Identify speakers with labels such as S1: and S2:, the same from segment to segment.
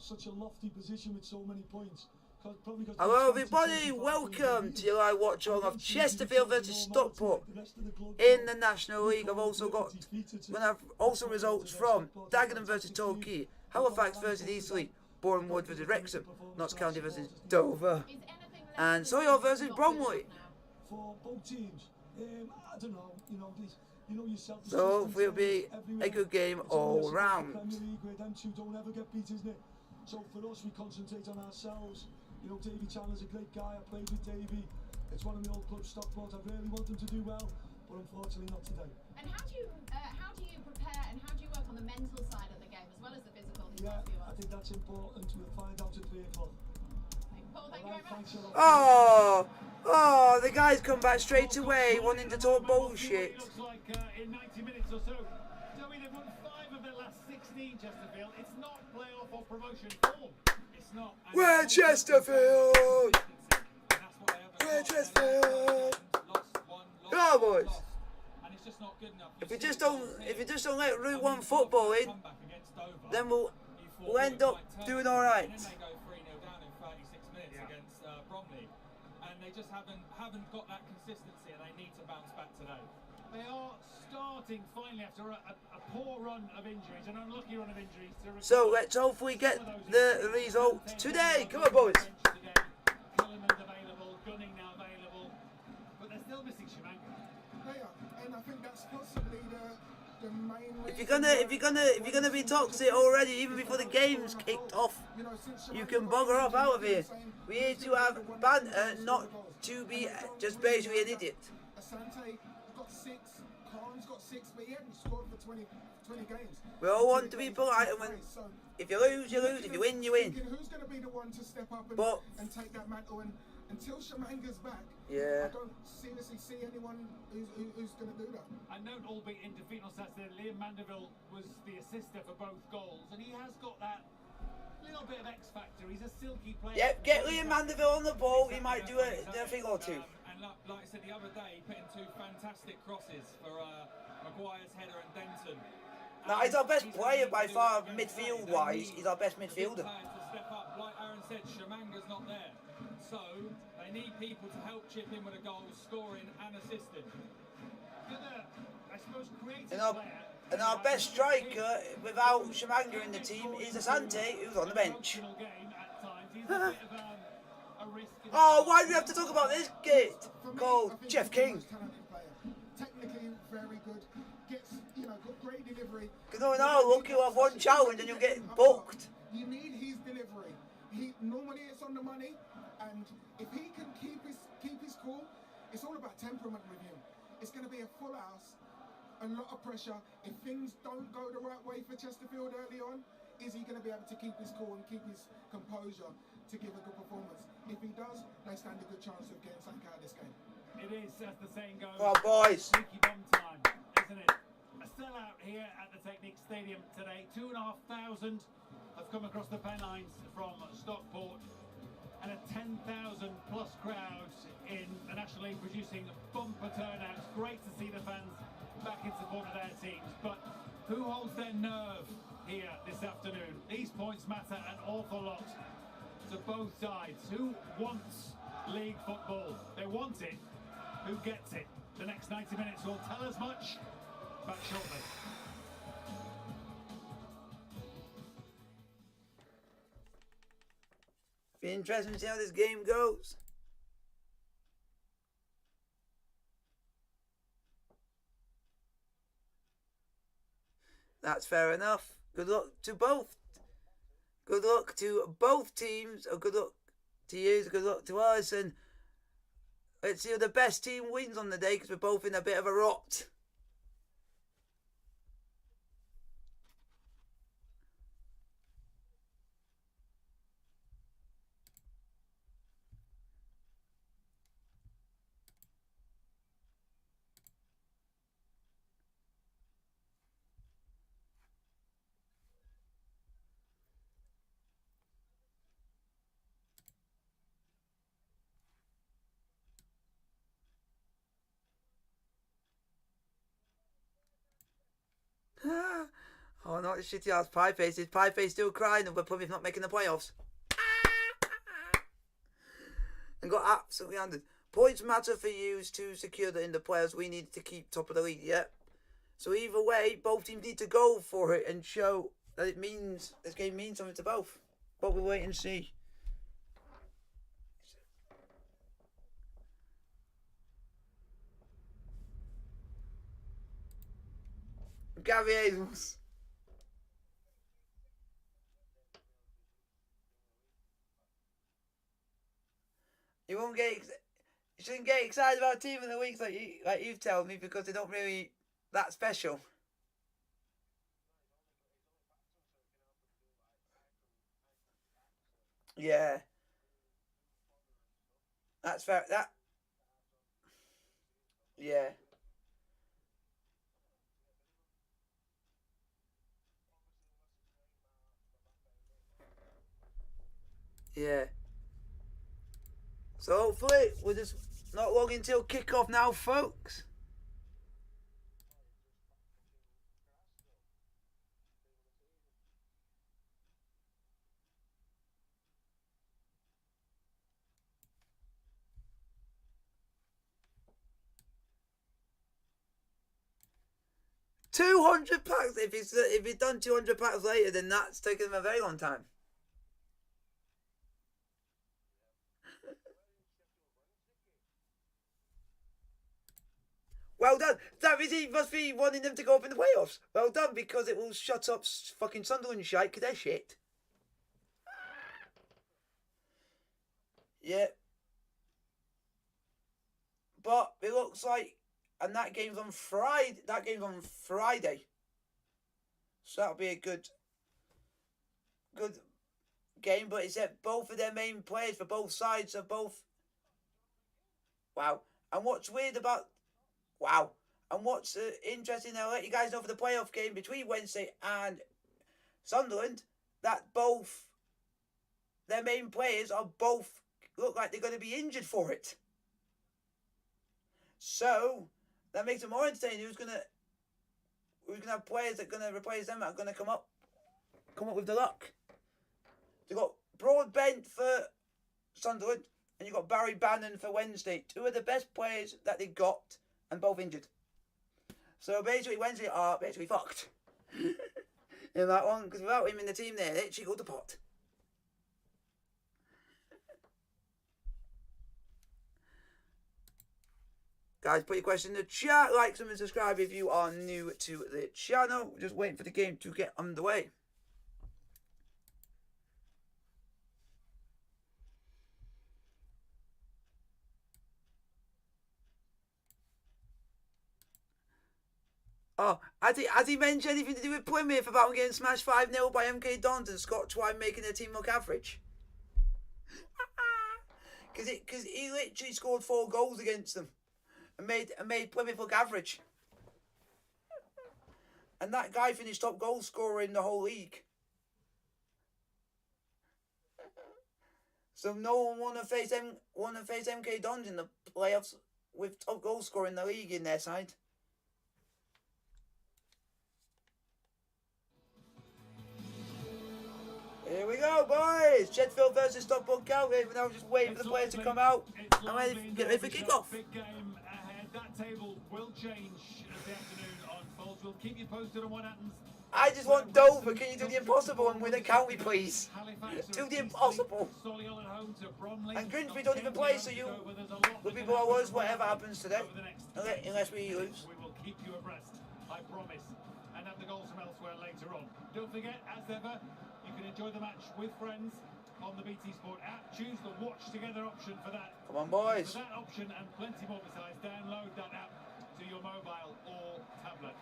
S1: such a lofty position with so many points.
S2: Hello everybody, welcome to your live watch along of Chesterfield versus Stockport in the National League. I've also got results from Dagenham versus Torquay, Halifax versus Eastleigh, Bournemouth versus Wrexham, Notts County versus Dover, and Solihull versus Bromley.
S1: For both teams, I don't know,
S2: so hopefully it'll be a good game all round.
S1: Don't ever get beat, isn't it? So for us, we concentrate on ourselves. You know, Davy Chandler's a great guy. I played with Davy. It's one of my old clubs, Stockport. I really want them to do well, but unfortunately not today.
S3: And how do you prepare and how do you work on the mental side of the game as well as the physical?
S1: Yeah, I think that's important. We'll find out at 3 o'clock.
S3: Paul, thank you very much.
S2: Oh, the guy's come back straight away, wanting to talk bullshit.
S4: It looks like in 90 minutes or so, Derby, they've won 5 of their last 16, Chesterfield. It's not playoff or promotion form. It's not.
S2: We're Chesterfield! We're Chesterfield! Come on, boys! If we just don't let Route 1 football in, then we'll end up doing all right.
S5: They just haven't got that consistency, and they need to bounce back today.
S4: They are starting finally after a poor run of injuries, an unlucky run of injuries.
S2: So let's hopefully get the result today. Come on, boys.
S4: Kellerman's available, Gunning now available, but they're still missing Jamwinga.
S6: They are, and I think that's possibly the main reason.
S2: If you're gonna be toxic already, even before the game's kicked off, you can bugger off out of here. We need to have banter, not to be just basically an idiot.
S6: Asante got 6, Khan's got 6, but he hasn't scored for 20 games.
S2: We all want to be polite, and when if you lose, you lose. If you win, you win.
S6: Who's going to be the one to step up and take that mantle? And until Jamwinga's back,
S2: yeah,
S6: I don't seriously see anyone who's going to do that.
S4: I note, albeit in defeat on Saturday, Liam Mandeville was the assister for both goals, and he has got that little bit of X factor. He's a silky player.
S2: Yep, get Liam Mandeville on the ball. He might do a thing or two.
S5: And like I said the other day, he put in 2 fantastic crosses for Maguire's header and Denton.
S2: No, he's our best player by far, midfield-wise. He's our best midfielder.
S5: To step up, like Aaron said, Jamwinga's not there, so they need people to help chip in with a goal, scoring and assisting.
S4: I suppose, creative player.
S2: And our best striker, without Jamwinga in the team, is Asante, who's on the bench. Oh, why do we have to talk about this kid called Jeff King?
S6: Technically very good, gets got great delivery.
S2: No, look, you'll have one challenge and you'll get booked.
S6: You need his delivery. Normally it's on the money, and if he can keep his cool, it's all about temperament with him. It's going to be a full house. A lot of pressure. If things don't go the right way for Chesterfield early on, is he going to be able to keep his cool and keep his composure to give a good performance? If he does, they stand a good chance of getting something out of this game.
S4: It is, as the saying goes,
S2: oh, boys.
S4: Sneaky bomb time, isn't it? A sellout here at the Technique Stadium today. 2,500 have come across the Pennines from Stockport, and a 10,000 plus crowd in the National League producing bumper turnouts. Great to see the fans back in support of their teams, but who holds their nerve here this afternoon? These points matter an awful lot to both sides. Who wants league football? They want it. Who gets it? The next 90 minutes will tell us much. Back shortly.
S2: Be interesting to see how this game goes. That's fair enough. Good luck to both. Good luck to both teams. Or good luck to you. Good luck to us. And let's see who the best team wins on the day, because we're both in a bit of a rot. Oh, not the shitty ass pie face. Is pie face still crying over Plymouth not making the playoffs? And got absolutely handed. Points matter for you to secure that in the players. We need to keep top of the league, yeah? So either way, both teams need to go for it and show that it means, this game means something to both. But we'll wait and see. Gary Adams. You won't get. You shouldn't get excited about Team of the Week like you've told me because they don't really that special. Yeah, that's fair. That. Yeah. Yeah. So hopefully we're just not long until kick-off now, folks. £200 if he's done £200 later, then that's taken him a very long time. Well done. That means he must be wanting them to go up in the playoffs. Well done, because it will shut up fucking Sunderland shite, because they're shit. Yeah. But it looks like, and that game's on Friday. So that'll be a good game. But it's at both of their main players for both sides of both. Wow. And what's weird about... Wow. And what's interesting, I'll let you guys know for the playoff game between Wednesday and Sunderland, that both their main players are both look like they're going to be injured for it. So that makes it more entertaining. Who's gonna have players that are gonna replace them that are gonna come up with the luck? You got Broadbent for Sunderland, and you got Barry Bannon for Wednesday. Two of the best players that they got, and both injured. So basically, Wednesday are basically fucked in that one, because without him in the team, there, they actually go to pot. Guys, put your question in the chat, like, and subscribe if you are new to the channel. Just waiting for the game to get underway. Oh, has he mentioned anything to do with Plymouth about getting smashed 5-0 by MK Dons and Scott Twine making their team look average? Because he literally scored 4 goals against them and made Plymouth look average. And that guy finished top goal scorer in the whole league. So no one want to face MK Dons in the playoffs with top goal scorer in the league in their side. Here we go, boys! Chesterfield versus Stockport County. We're now just waiting for the players to come out and get ready for kick-off.
S4: Big game ahead. That table will change as the afternoon unfolds. We'll keep you posted on what happens.
S2: I just want Dover. Can you do the impossible and win a county, please? Do the impossible. And Grimsby don't even play, so will be blowers whatever happens today, unless we lose.
S4: We will keep you abreast, I promise, and have the goals from elsewhere later on. Don't forget, as ever, you can enjoy the match with friends on the BT Sport app. Choose the watch together option for that.
S2: Come on, boys.
S4: For that option and plenty more besides, download that app to your mobile or tablet.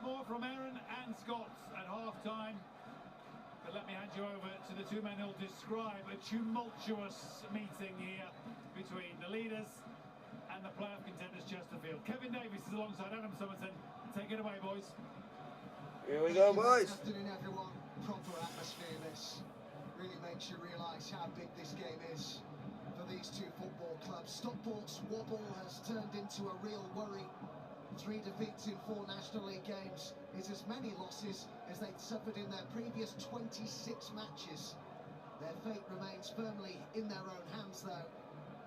S4: More from Aaron and Scott at half-time. But let me hand you over to the two men who'll describe a tumultuous meeting here between the leaders and the playoff contenders Chesterfield. Kevin Davies is alongside Adam Somerton. Take it away, boys.
S2: Here we go, boys.
S7: Good afternoon, everyone. Proper atmosphere, this really makes you realise how big this game is for these two football clubs. Stockport's wobble has turned into a real worry 3 defeats in 4 National League games is as many losses as they'd suffered in their previous 26 matches. Their fate remains firmly in their own hands though.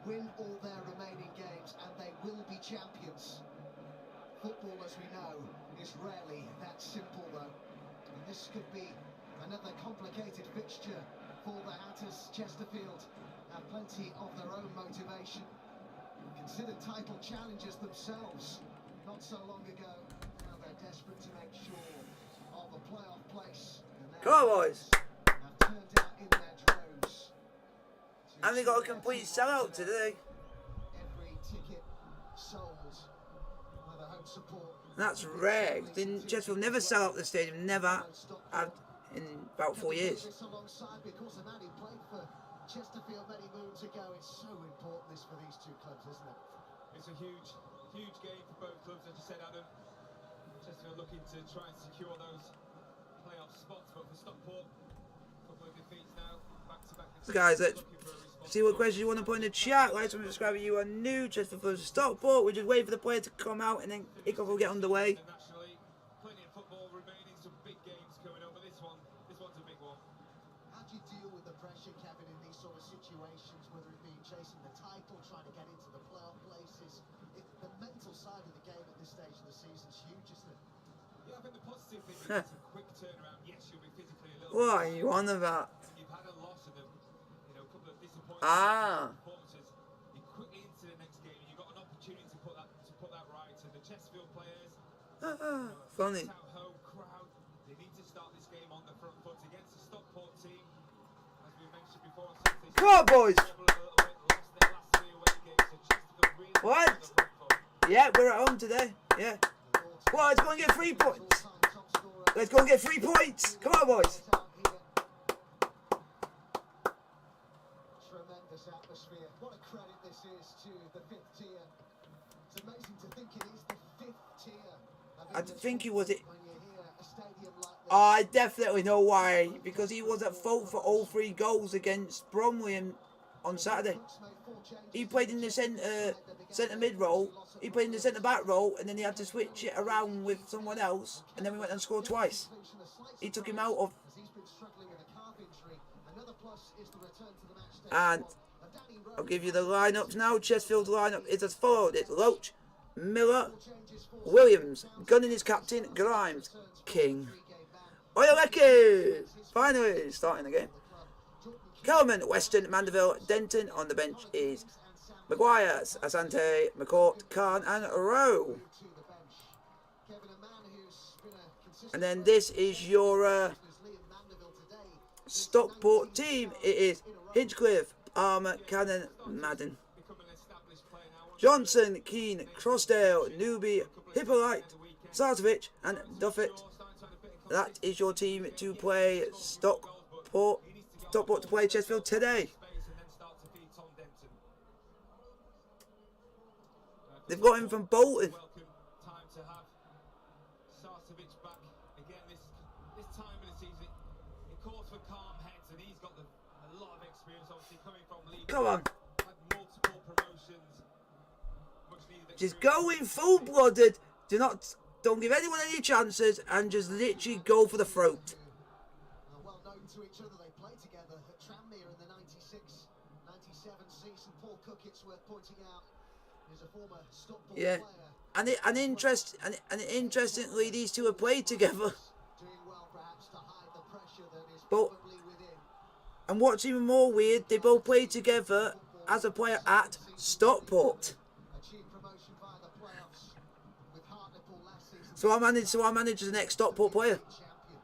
S7: Win all their remaining games and they will be champions. Football, as we know, is rarely that simple though. And this could be another complicated fixture for the Hatters. Chesterfield have plenty of their own motivation. Considered title challengers themselves not so long ago. Now they're desperate to make sure of a playoff place.
S2: Come on, boys.
S7: Have turned out in their droves.
S2: And they got a complete sellout today.
S7: Every ticket sold by the home support.
S2: That's rare. Didn't Chesterfield never sell out the stadium? Never have in about 4 years.
S7: Alongside, because a man who played for Chesterfield many moons ago. It's so important this for these two clubs, isn't it?
S5: It's a huge game for both clubs, as you said, Adam. Chesterfield looking to try and secure those playoff spots, but for Stockport, a couple of defeats now, back-to-back.
S2: So guys, let's see what questions you want to put in the chat. Like, subscribe if you are new. Chesterfield versus Stockport. We're just waiting for the player to come out and then kickoff will get underway.
S5: Nationally, plenty of football remaining, some big games coming up, but this one's a big one.
S7: How do you deal with the pressure, Kevin, in these sort of situations, whether it be chasing the title, trying to get into the playoff places? The mental side of the game at this stage of the season is huge, isn't it?
S5: Yeah, I think the positive thing is it's a quick turnaround. Yes, you'll be physically a little
S2: What are you on about?
S5: You've had a loss and a couple of disappointing performances. You're quickly into the next game and you've got an opportunity to put that right. And the Chesterfield players,
S2: Funny.
S5: out home crowd, they need to start this game on the front foot against the Stockport team. As we mentioned before,
S2: Come on, boys. What? Yeah, we're at home today. Yeah. Well, let's go and get 3 points. Let's go and get 3 points. Come on, boys.
S7: Tremendous atmosphere. What a credit this is to the 5th tier. It's amazing to think it is the 5th tier.
S2: I think he was it.
S7: When you hear a stadium like this.
S2: I definitely know why. Because he was at fault for all 3 goals against Bromley on Saturday. He played in the centre mid role. He played in the centre back role, and then he had to switch it around with someone else, and then we went and scored twice. He took him out of. And I'll give you the lineups now. Chesterfield's lineup is as follows: it's Loach, Miller, Williams, Gunning is captain, Grimes, King, Oyaleki, finally starting the game. Kelman, Weston, Mandeville, Denton. On the bench is Maguire, Asante, McCourt, Khan and Rowe. And then this is your Stockport team. It is Hinchcliffe, Armour, Cannon, Madden, Johnson, Keane, Crossdale, Newby, Hippolyte, Sartovic and Duffett. That is your team to play Stockport to play Chesterfield today. They've got him from Bolton.
S5: Time to have Sartovic back again this time of the season. It calls for calm heads, and he's got a lot of experience, obviously coming from League.
S2: Come on.
S5: Had multiple promotions. Much needed experience.
S2: Just go in full-blooded. Don't give anyone any chances, and just literally go for the throat.
S7: Well known to each other, they played together at Tranmere in the 96-97 season. Paul Cook, it's worth pointing out, is a former Stockport
S2: Yeah,
S7: player.
S2: and interestingly, these two have played together.
S7: Doing well, perhaps, to hide the pressure that is
S2: But
S7: probably within.
S2: and what's even more weird, they both played together as a player at Stockport.
S7: Achieved promotion via the playoffs with Hartlepool last season.
S2: So I managed the next Stockport player,
S7: Champion.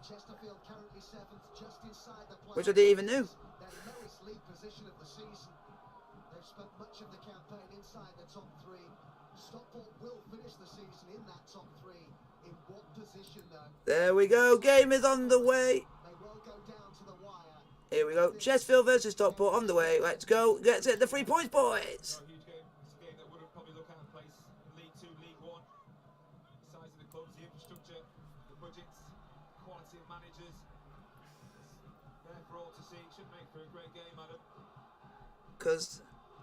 S7: Chesterfield currently 7th, just inside the playoffs.
S2: which I didn't even know.
S7: Their lowest league position of the season. They've spent much of the campaign inside the top 3. Stockport will finish the season in that top 3. In what position though?
S2: There we go. Game is on the way.
S7: May well go down to the wire.
S2: Here we go. Chesterfield versus Stockport on the way. Let's go. Let's get the 3 points, boys.
S5: A huge game. It's a game that would have probably looked at in place League 2, League 1. The size of the clubs, the infrastructure, the budgets, quality of managers. It's there for all to see. It should make for a great game, Adam.
S2: Because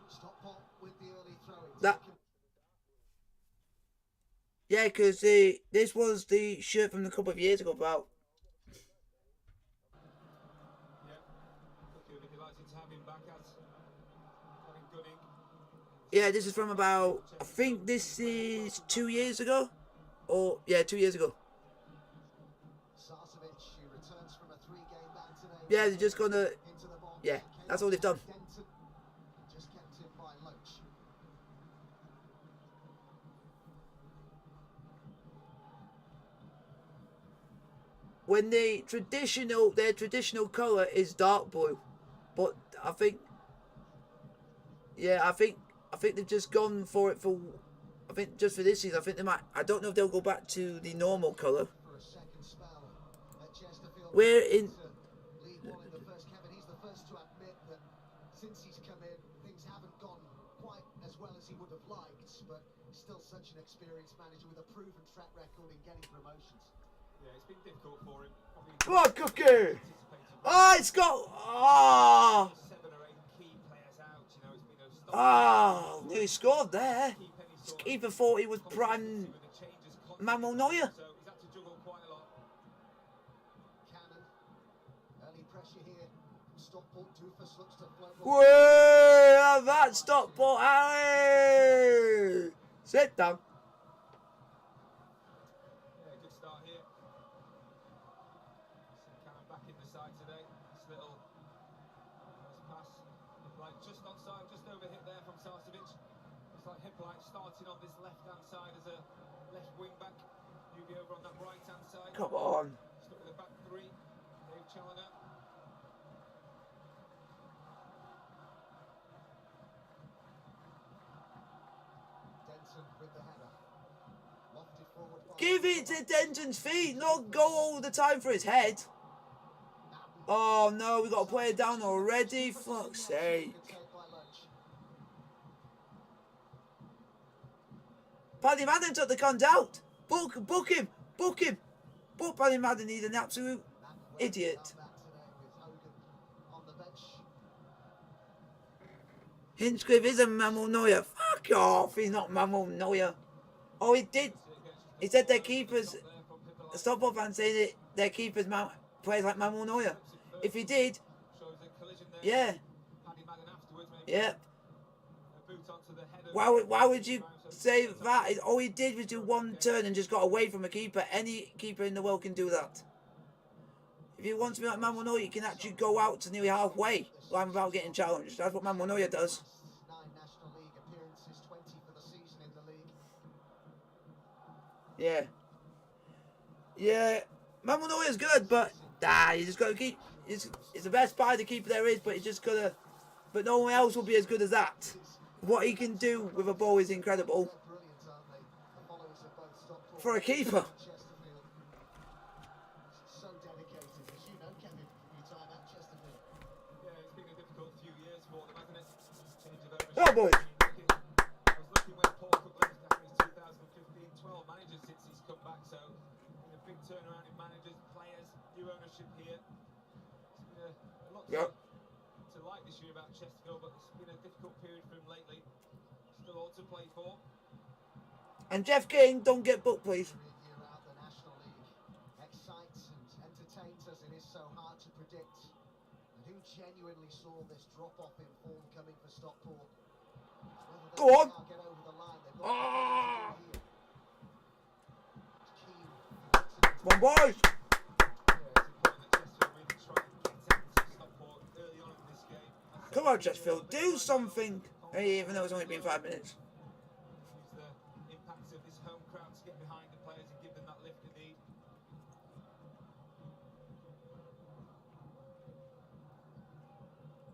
S7: Stockport with the early throw-in.
S2: that Yeah, because this was the shirt from a couple of years ago, about.
S5: Yeah, look, he'll be delighted to have him back as having Gunning.
S2: Yeah, this is from about, I think this is 2 years ago. Or, yeah, 2 years ago.
S7: Sarcevic, who returns from a 3-game ban today.
S2: Yeah, they're just gonna,
S7: Into the box.
S2: yeah, that's all they've done.
S7: Denton, just kept in by Loach.
S2: When their traditional colour is dark blue. But I think, yeah, I think they've just gone for it for, I think just for this season. I think they might, I don't know if they'll go back to the normal colour.
S7: For a second spell at Chesterfield.
S2: We're in,
S7: League One in the first, Kevin. He's the first to admit that since he's come in, things haven't gone quite as well as he would have liked, but still such an experienced manager with a proven track record in getting promotions.
S5: Yeah, it's been difficult for him. Probably
S2: come on, Cookie! Oh, it's got, oh,
S5: 7 or 8 key players out. You know, it's been a stop.
S2: oh, nearly scored there.
S5: Keep any
S2: His
S5: sort of
S2: keeper thought he was prime
S5: consistency with the changes constantly.
S2: Manuel Neuer.
S5: So he's had to juggle quite a lot.
S7: Cannon, early pressure here from Stockport. Doofus looks to float.
S2: Whoa, that Stockport alley. Sit down.
S5: Yeah, good start here. Cannon back in the side today. This little first pass. Hippolyte just onside, just overhit there from Sarcevic. It's like Hippolyte starting on this left-hand side as a left wing back. Newby over on that right-hand side.
S2: Come on.
S5: Stuck with the back three. Dave Challoner.
S7: Denton with the header. Lofted forward by
S2: Give it to Denton's feet, not go all the time for his head. Oh no, we got to play it down already. Fuck's sake.
S7: Good take by Loach.
S2: Paddy Madden took the cunt out. Book him. But Paddy Madden, he's an absolute idiot.
S7: That today with Hogan on the bench.
S2: Hinchcliffe is a Manuel Neuer. Fuck off, he's not Manuel Neuer. Oh, he did. He said their keepers, the Stockport fans saying that their keepers plays like Manuel Neuer. If he did,
S5: Shows a collision there.
S2: yeah,
S5: Paddy Madden afterwards, maybe
S2: yeah.
S5: a boot onto the head of
S2: Why would you say that? All he did was do one turn and just got away from a keeper. Any keeper in the world can do that. If you want to be like Manuel Neuer, you can actually go out to nearly halfway without getting challenged. That's what Manuel Neuer does.
S7: 9 National League appearances, 20 for the season in the league.
S2: Yeah. Yeah. Manuel Neuer's good, but you just got to keep. It's the best by the keeper there is, but you just got to. But no one else will be as good as that. What he can do with a ball is incredible
S7: They're brilliant, aren't they? The followers of both Stockport
S2: for a keeper.
S7: and Chesterfield. So dedicated, as you know, Kevin, from your time at Chesterfield.
S5: Yeah, it's been a difficult few years for them, hasn't it? Change of ownership.
S2: Oh boy.
S5: I was looking when Paul Cook left after his 2015, 12 managers since he's come back, so been a big turnaround in managers, players, new ownership here. It's been a lot to like this year about Chesterfield, but it's been a difficult period for him lately. Still all to play for.
S2: And Jeff King, don't get booked, please.
S7: Year out, the National League excites and entertains us. It is so hard to predict. And who genuinely saw this drop-off in form coming for Stockport? Whether they
S2: Go on.
S7: now get over the line, they've got
S2: Ah.
S7: to do here. Keane,
S2: Come on, boys.
S5: Yeah, it's important that Chesterfield really try and get out to Stockport early on in this game.
S2: Come on, Chesterfield, do something. Hey, even though it's only been 5 minutes.
S5: Use the impact of this home crowd to get behind the players and give them that lift they need.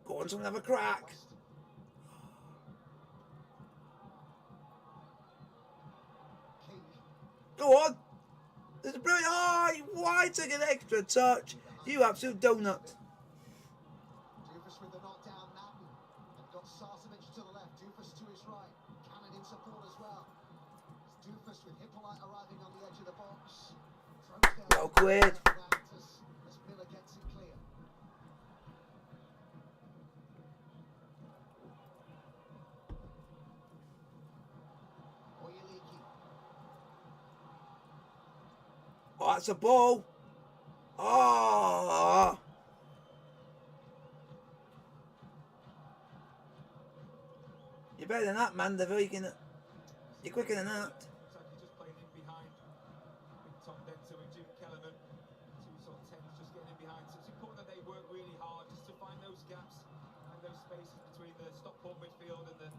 S2: Go on, someone have a crack.
S7: King,
S2: Go on. This is brilliant. Oh, why take an extra touch? You absolute donut.
S7: Doofus with the knockdown, Madden. And got Sarcevic to the left, Doofus to his right. Cannon in support as well. It's Doofus with Hippolyte arriving on the edge of the box. Throws down.
S2: Well cleared.
S7: As Miller gets it clear. Oyeliki.
S2: That's a ball. Oh. You're better than that, man. You're quicker than that.
S5: Looks like he's just playing in behind with Tom Denter and Jim Kellerman. Two sort of tens just getting in behind. So it's important that they work really hard just to find those gaps and those spaces between the Stockport midfield and the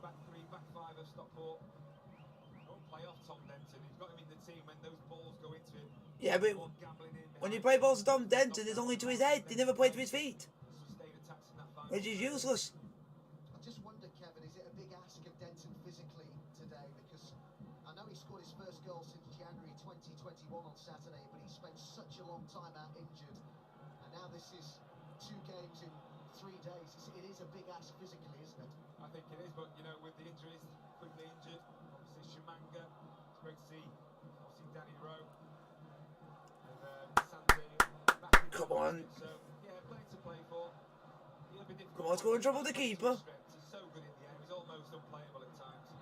S5: back three, back five of Stockport. Don't play off Tom Denton. He's got him in the team when those balls go into him.
S2: Yeah, but when you play balls to Tom Denton, it's only to his head. They never play to his feet,
S5: Sustained attacks in that final.
S2: which is useless.
S7: I just wonder, Kevin, is it a big ask of Denton physically today? Because I know he scored his first goal since January 2021 on Saturday, but he spent such a long time out injured. And now this is 2 games in 3 days. It is a big ask physically, isn't it?
S5: I think it is, but you know, with the injuries, quickly injured, obviously Jamwinga, it's great to see, obviously Danny Rowe, and Sandy back in.
S2: Come on.
S5: So, yeah, plenty to play for. He'll be difficult.
S2: Come on, let's go and trouble the keeper.
S5: He's so good in the air, he's almost unplayable at times.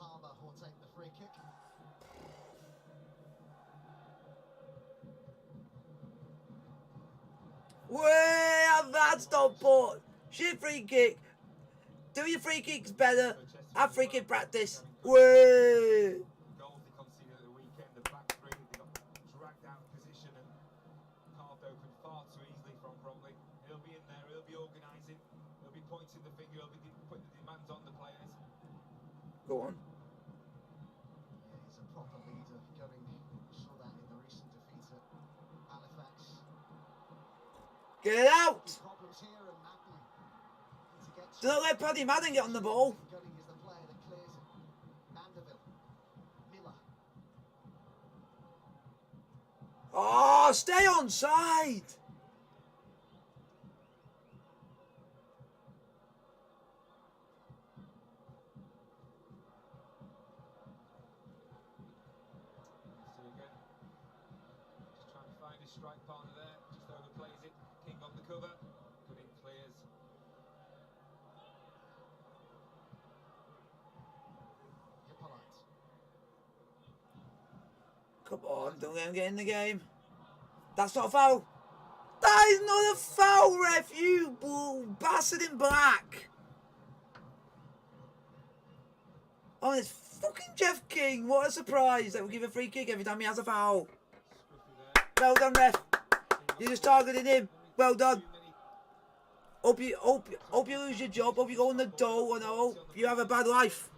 S7: Palmer will take the free kick.
S2: Way have that Stockport. Shit free kick. Do your free kicks better. Have free kick practice. Way.
S5: Goals they conceded at the weekend, the back three, they got dragged out of position and carved open far too easily from Bromley. He'll be in there, he'll be organising, he'll be pointing the finger, he'll be putting the demands on the players.
S2: Go on.
S7: Yeah, he's a proper leader. Gunning saw that in the recent defeat at Halifax.
S2: Get it out.
S7: Problems here, and Madden needs to get
S2: Do not let Paddy Madden get on the ball.
S7: Gunning is the player that clears it. Vanderbilt, Miller.
S2: Oh, stay on side.
S5: See again, just trying to find his strike partner there, just overplays it. King on the cover, Gooding clears.
S7: Hippolyte.
S2: Come on, don't let him get in the game. That's not a foul. That is not a foul, ref. You bastard in black. Oh, it's fucking Jeff King. What a surprise. That will give a free kick every time he has a foul.
S5: Scruffy there.
S2: Well done, ref. You just targeted him. Well done. Hope you lose your job. Hope you go on the dole, and I hope you have a bad life.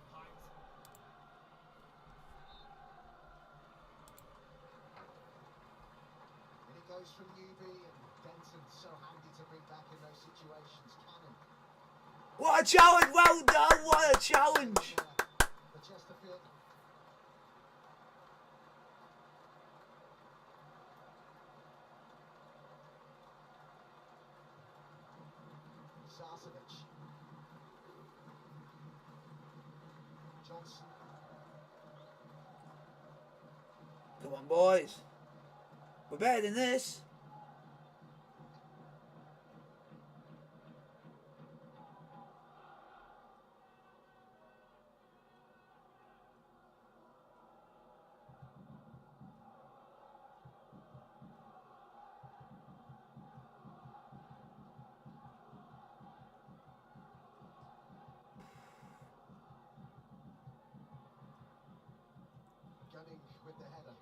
S7: And it goes from Newby, and Denton so handy to bring back in those situations. Cannon.
S2: What a challenge. Well done. What a challenge.
S7: For Chesterfield. Sarcevic. Johnson.
S2: Come on, boys. We're better than this.
S7: Gunning with the header.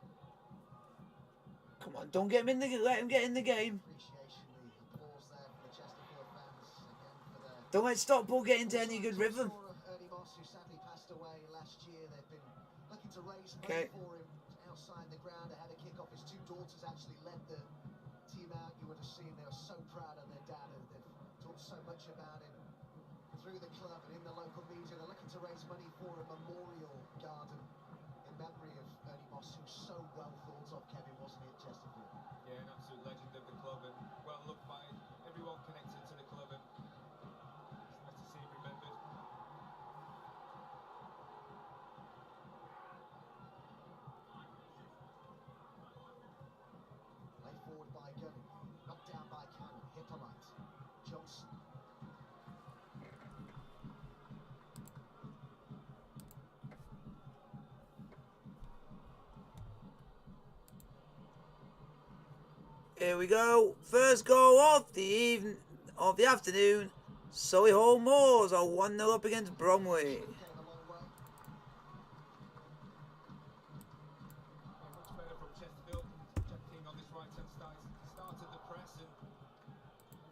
S2: Come on, don't get him in the. Let him get in the game.
S7: Appreciation, the applause there for the Chesterfield fans again for their
S2: Don't let Stockport get into any good rhythm.
S7: Ernie Moss, who sadly passed away last year. They've been looking to raise money
S2: Okay.
S7: for him outside the ground ahead of kick-off. His 2 daughters actually led the team out. You would have seen they were so proud of their dad, and they've talked so much about him through the club and in the local media. They're looking to raise money for a memorial garden in memory of Ernie Moss, who's so well thought of, Kevin, wasn't he, at Chesterfield?
S5: Yeah, an absolute legend of the club and well loved by everyone connected to the club, and it's nice to see him remembered.
S7: Lay forward by Gunning, knocked down by Cannon, Hippolyte, Johnson.
S2: Here we go. First goal of the afternoon. Solihull Moors are 1-0 up against Bromley.
S7: Came a long way.
S5: Yeah, much better from Chesterfield. Jack King on this right-hand side started the press and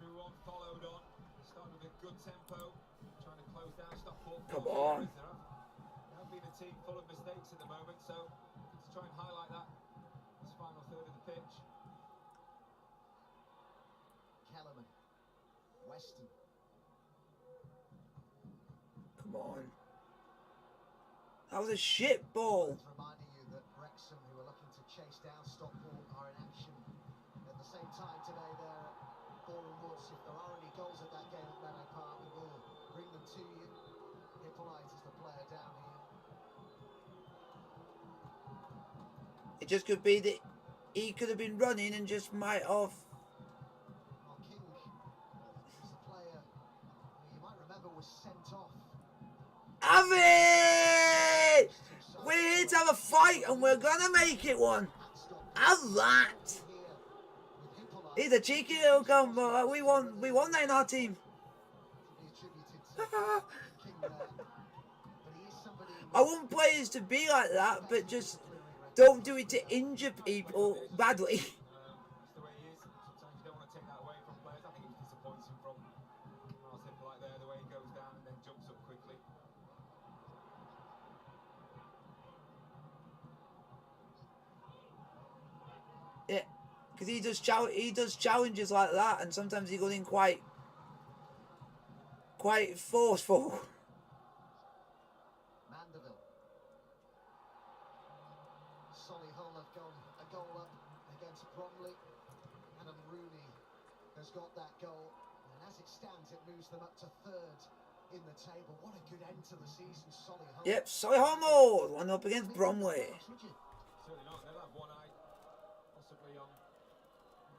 S5: everyone followed on. Started with a good tempo, trying to close down Stockport.
S2: Come on.
S5: There have been a team full of mistakes at the moment, so let's try and highlight that. This final third of the pitch.
S7: Kellerman. Weston.
S2: Come on. That was a shit ball.
S7: Worth reminding you that Wrexham, who are looking to chase down Stockport, are in action. At the same time today, they're at Boreham Woods. If there are any goals at that game at Meadow Park, we will bring them to you. Hippolyte is the player down here.
S2: It just could be that he could have been running and just might have.
S7: Well, King is the player who you might remember was sent off.
S2: Have it! We're here to have a fight and we're gonna make it one. Have that. He's a cheeky little gun, but we won that in our team. I want players to be like that, but just don't do it to injure people badly.
S5: It's the way he is. Sometimes you don't want to take that away from players. I think it was disappointing from Miles Hippolyte there, the way he goes down and then jumps up quickly.
S2: Yeah, because he does challenges like that, and sometimes he goes in quite forceful.
S7: Mandeville. Solihull have gone a goal up against Bromley. Adam Rooney has got that goal, and as it stands, it moves them up to third in the table. What a good end to the season, Solihull.
S2: Yep, Solihull Moors 1 up against Bromley.
S5: Certainly not. They'll have one eye possibly on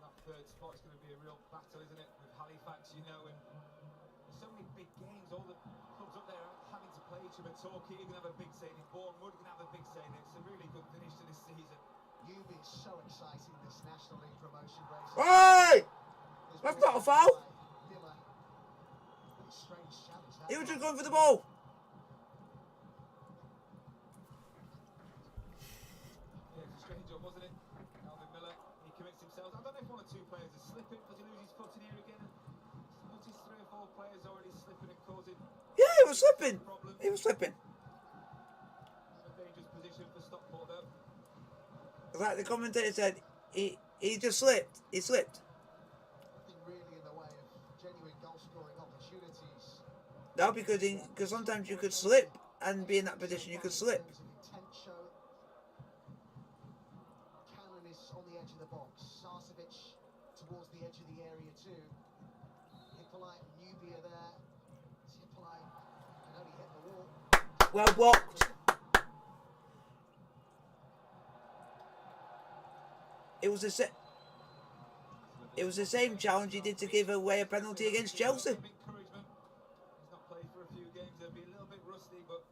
S5: that third spot. It's going to be a real battle, isn't it? With Halifax, you know, and there's so many big games. All the clubs up there having to play each other. Torquay can have a big say. Bournemouth can have a big say. It's a really good finish to this season.
S7: You'll be so exciting, this National League promotion race.
S2: Hey! That's not a foul.
S7: Miller. Pretty strange challenge, that
S2: He was just
S7: one.
S2: going for the ball.
S5: Yeah, it's a strange one, wasn't it? Alvin Miller, he commits himself. I don't know if one or two players are slipping. Does he lose his foot in here again? Notice 3 or 4 players already slipping and causing
S2: Yeah, he was slipping.
S5: problems.
S2: He was slipping.
S5: A dangerous position for Stockport, though.
S2: Like the commentator said, he just slipped. He slipped.
S7: Nothing really in the way of genuine goal-scoring opportunities.
S2: No, because sometimes you could slip and be in that position. You could slip.
S7: In terms of intent show. Cannon is on the edge of the box. Sarcevic towards the edge of the area too. Hippolyte and Nubia there. It's Hippolyte can only hit the wall.
S2: Well blocked. It was the same challenge he did to give away a penalty against Chelsea.
S5: Encouragement. He's not played for a few games. They'll be a little bit rusty, but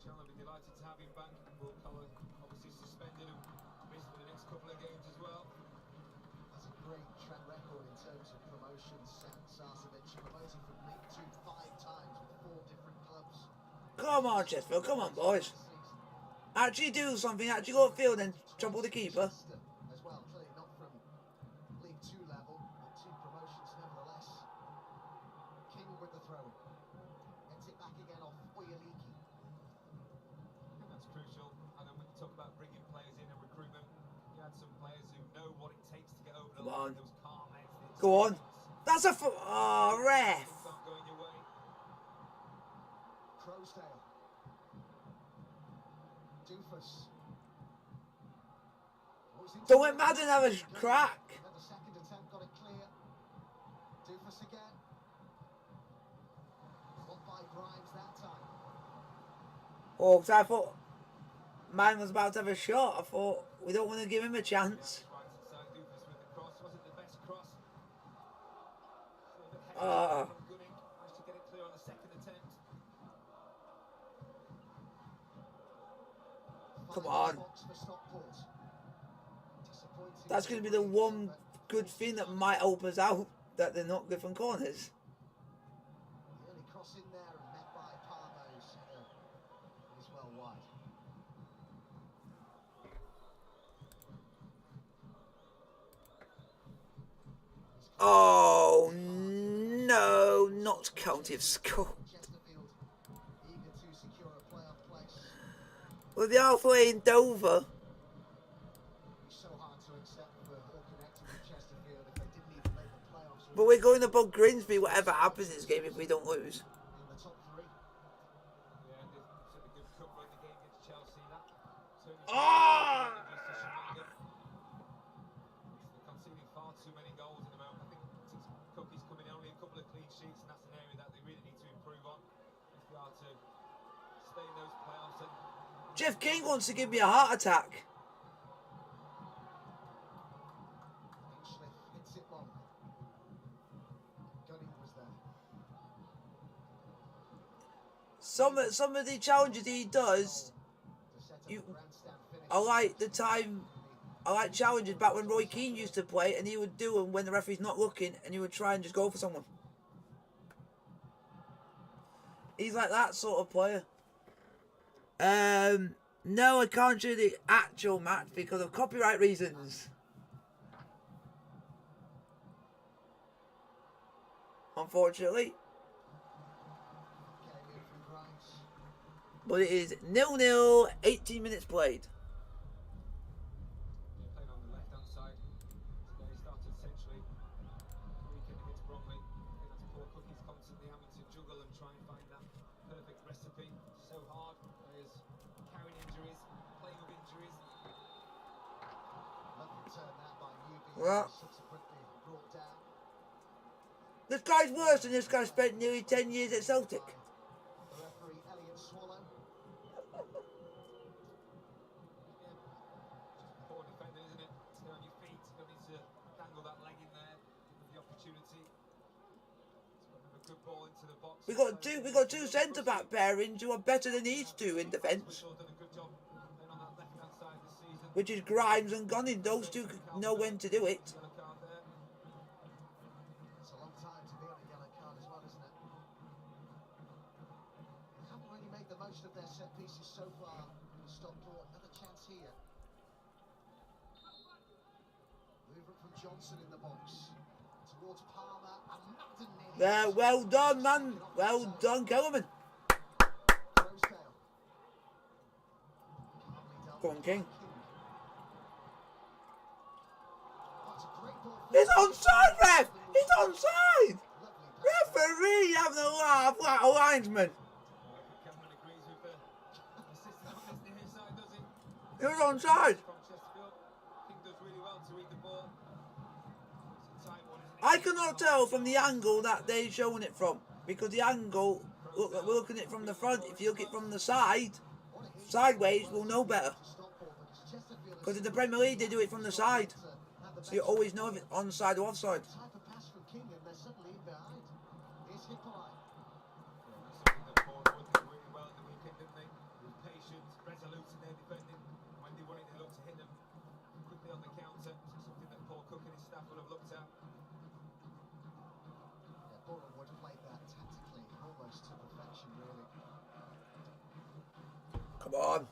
S5: Chandler will be delighted to have him back. Will Cullen obviously suspended and missed for the next couple of games as well.
S7: That's a great track record in terms of promotions. Sarcevic promoted from League 2 5 times with 4 different clubs.
S2: Come on, Chesterfield. Come on, boys. Actually do something. Actually go upfield and trouble the keeper.
S7: As well, clearly not from League 2 level, but 2 promotions nevertheless. King with the throw. Gets it back again off Oyaliki.
S5: I think that's crucial. And then when you talk about bringing players in and recruitment, you had some players who know what it takes to get over the
S2: Come
S5: line.
S2: on.
S5: Those calm heads.
S2: Go on. That's a ref.
S5: Things aren't going your way.
S7: Crowsdale. Doofus.
S2: Don't let Madden have a crack.
S7: At the second attempt, got it clear. Doofus again. Won by Grimes that time.
S2: Oh, 'cause I thought man was about to have a shot. I thought we don't want to give him a chance.
S5: Right inside Doofus with the cross. Wasn't the best cross.
S2: Ah.
S5: From Gunning. Managed to get it clear on the second attempt.
S2: Come
S7: Final
S2: on.
S7: box for Stockport. Disappointing
S2: That's going to be the one good thing that might help us out, that they're not good from corners.
S7: The early cross in there and met by Parmo's header is well wide.
S2: Oh no, Notts County have scored.
S7: Chesterfield eager to secure a playoff place.
S2: Well, they're halfway in Dover.
S7: It's so hard to accept for all connected with Chesterfield if they didn't even make the playoffs.
S2: But we're going above Grimsby, whatever happens in this game if we don't lose.
S7: In the top three.
S5: Yeah, and they've took a good cover in the game against Chelsea. That turning
S2: Ah!
S5: Jamwinga. They're conceding far too many goals in the moment. I think since Cookie's coming in, only a couple of clean sheets, and that's an area that they really need to improve on if they are to stay in those playoffs. And
S2: Jeff King wants to give me a heart attack.
S7: Inchliff hits it long. Gunning was there.
S2: Some of the challenges he does,
S7: To set up
S2: you,
S7: a grandstand finish.
S2: I like challenges back when Roy Keane used to play, and he would do them when the referee's not looking, and he would try and just go for someone. He's like that sort of player. No, I can't show the actual match because of copyright reasons. Unfortunately.
S7: Came in from Grimes.
S2: But it is 0-0, 18 minutes played.
S5: they're playing on the left-hand side. Today started centrally. Weekend against Bromley. I think that's poor Cookies constantly having to juggle and try and find that perfect recipe. So hard. Players carrying injuries, playing with injuries.
S7: Lovely turn that by Newby.
S2: Well.
S7: Subsequently brought down.
S2: This guy's worse than this guy spent nearly 10 years at Celtic.
S7: The referee, Elliot Swallow.
S5: Yeah, just poor defender, isn't it? Stay on your feet. You don't need to dangle that leg in there. Give them the opportunity. It's got another good ball into the box.
S2: We got two centre back pairings who are better than these two in defence,
S5: Whistle's done a good job playing on that left-hand side this season.
S2: which is Grimes and Gunning. Those two know when to do it.
S5: Yellow card there.
S7: It's a long time to be on a yellow card as well, isn't it? They haven't really made the most of their set pieces so far. Stockport, another chance here. Movement from Johnson in the box. Towards Palmer and Madden near.
S2: There, well done, man. Well done, Kellerman.
S7: Rosedale. Calmly dealt
S2: Go on,
S7: with
S2: King.
S7: by That's a great ball.
S2: He's onside, ref! He's onside!
S7: Lovely pass.
S2: Referee having a laugh like a linesman.
S5: Cameron agrees with the assistant on this near side, does he?
S2: He was onside.
S5: From Chesterfield. King does really well to read the ball. It's a tight one, isn't it?
S2: I cannot tell from the angle that they're showing it from, because the angle, look, we're looking at it from the front. If you look at it from the side, sideways, we'll know better. Because in the Premier League, they do it from the side. So you always know if it's onside or offside.
S7: Type of pass from King and they're suddenly in behind. Here's Hippolyte.
S5: Yeah, that's something that Bournemouth did really well in the weekend, didn't they? They were patient, resolute in their defending. When they won it, they looked to hit them quickly on the counter. So something that Paul Cook and his staff would have looked at.
S7: Yeah, Bournemouth would have played that tactically almost to perfection, really.
S2: Come on.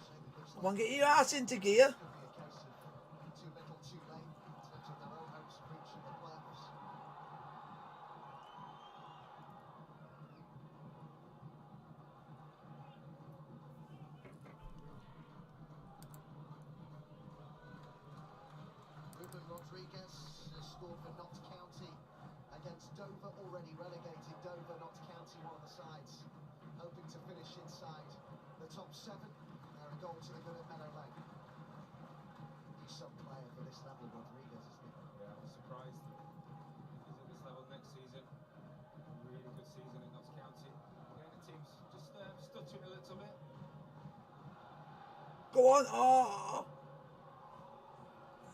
S7: Shame it looks
S2: Come on,
S7: like
S2: get your ass into gear.
S7: it could be a case of too little, too late in terms of their own hopes of reaching the playoffs. Ruben Rodriguez has scored for Notts County against Dover, already relegated. Dover, Notts County, one of the sides, hoping to finish inside the top 7. They're a goal to the good at Meadow Lane. He's some player for this level, Rodriguez, isn't he?
S5: Yeah, I'm surprised. If he's at this level next season, really good season at Notts County. Again, the team's just stuttering a little bit.
S2: Go on. Oh.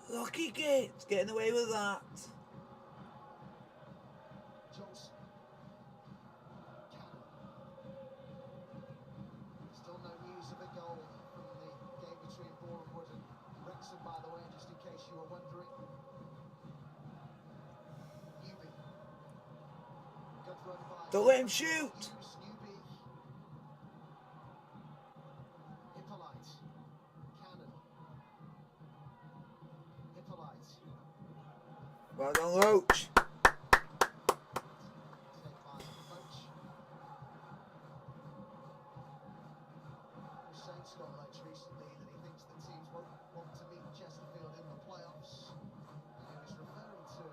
S2: Lucky Gates getting away with that.
S7: Johnson. Cannon. Still no news of a goal from the game between Bournemouth and Wrexham. Henderson, by the way, just in case you were wondering. Newby. Good run by.
S2: Don't let him shoot.
S7: Hughes, Newby. Hippolyte. Cannon. Hippolyte.
S2: Well done, Roach.
S7: Take by Roach. Hussein got Roach recently that he thinks the teams won't want to meet Chesterfield in the playoffs. And he was referring to,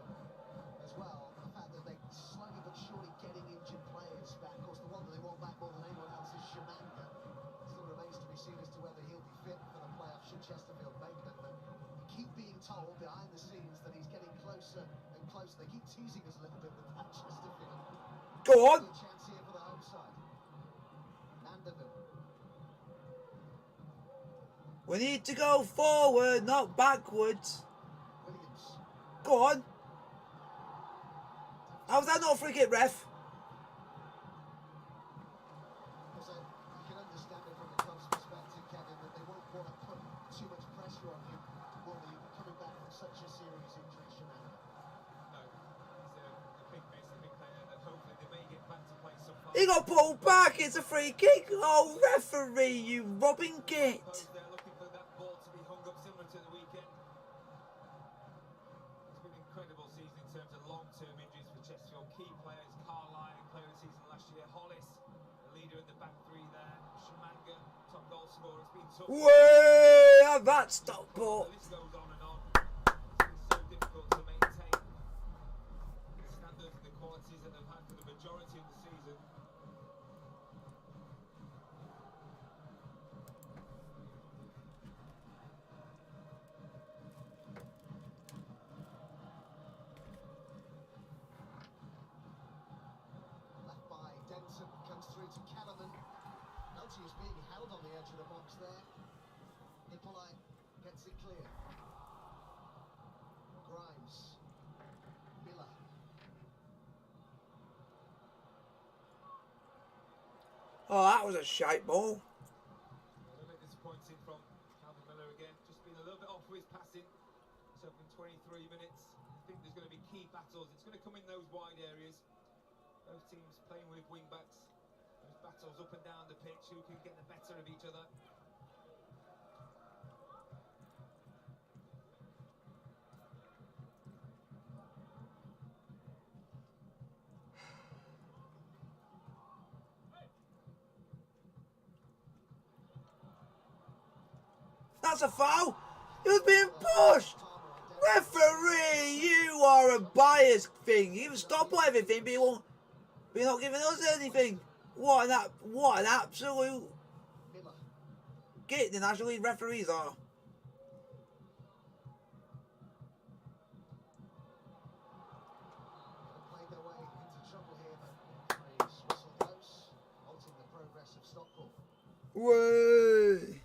S7: as well, the fact that they're slowly but surely getting injured players back. Of course, the one that they want back more than anyone else is Jamwinga. Still remains to be seen as to whether he'll be fit for the playoffs should Chesterfield make them. But we keep being told behind the scenes that he's getting closer and closer. They keep teasing us a little bit with that Chesterfield.
S2: Go on.
S7: Good chance here for the home side. Mandeville.
S2: We need to go forward, not backwards.
S7: Williams.
S2: Go on. How's that not a free kick, ref?
S7: Because you can understand it from the club's perspective, Kevin, that they won't want to put too much pressure on you, will they, coming back from such a serious injury, Shamanda?
S5: No, he's a big miss, a big player that hopefully they may get back to play some fun.
S2: He got pulled back. It's a free kick. Oh, referee, you robbing git.
S5: Suppose they're looking for that ball to be hung up similar to the weekend. It's been an incredible season in terms of long-term injuries for Chesterfield. Key players, Carlisle, player of the season last year, Hollis, the leader in the back three there, Jamwinga, top goal scorer. It's been tough.
S2: Way, have that Stockport.
S5: The list goes on and on. It's been so difficult to maintain the standards and the qualities that they've had for the majority of the season.
S7: Left by Denton, comes through to Kellerman. Elchie is being held on the edge of the box there. Hippolyte gets it clear. Grimes. Miller.
S2: Oh, that was a shite ball.
S5: A little bit disappointing from Calvin Miller again. Just been a little bit off with his passing. So in 23 minutes, I think there's going to be key battles. It's going to come in those wide areas. Both teams playing with wing backs. Those battles up and down the pitch. Who can get the better of each other?
S2: That's a foul. He was being pushed. Referee, you are a biased thing. You stop everything, but you're not giving us anything. What an absolute
S7: Miller.
S2: git the National League referees are.
S7: Played their way into trouble here, but referees whistle blows, halting the progress of Stockport.
S2: Way.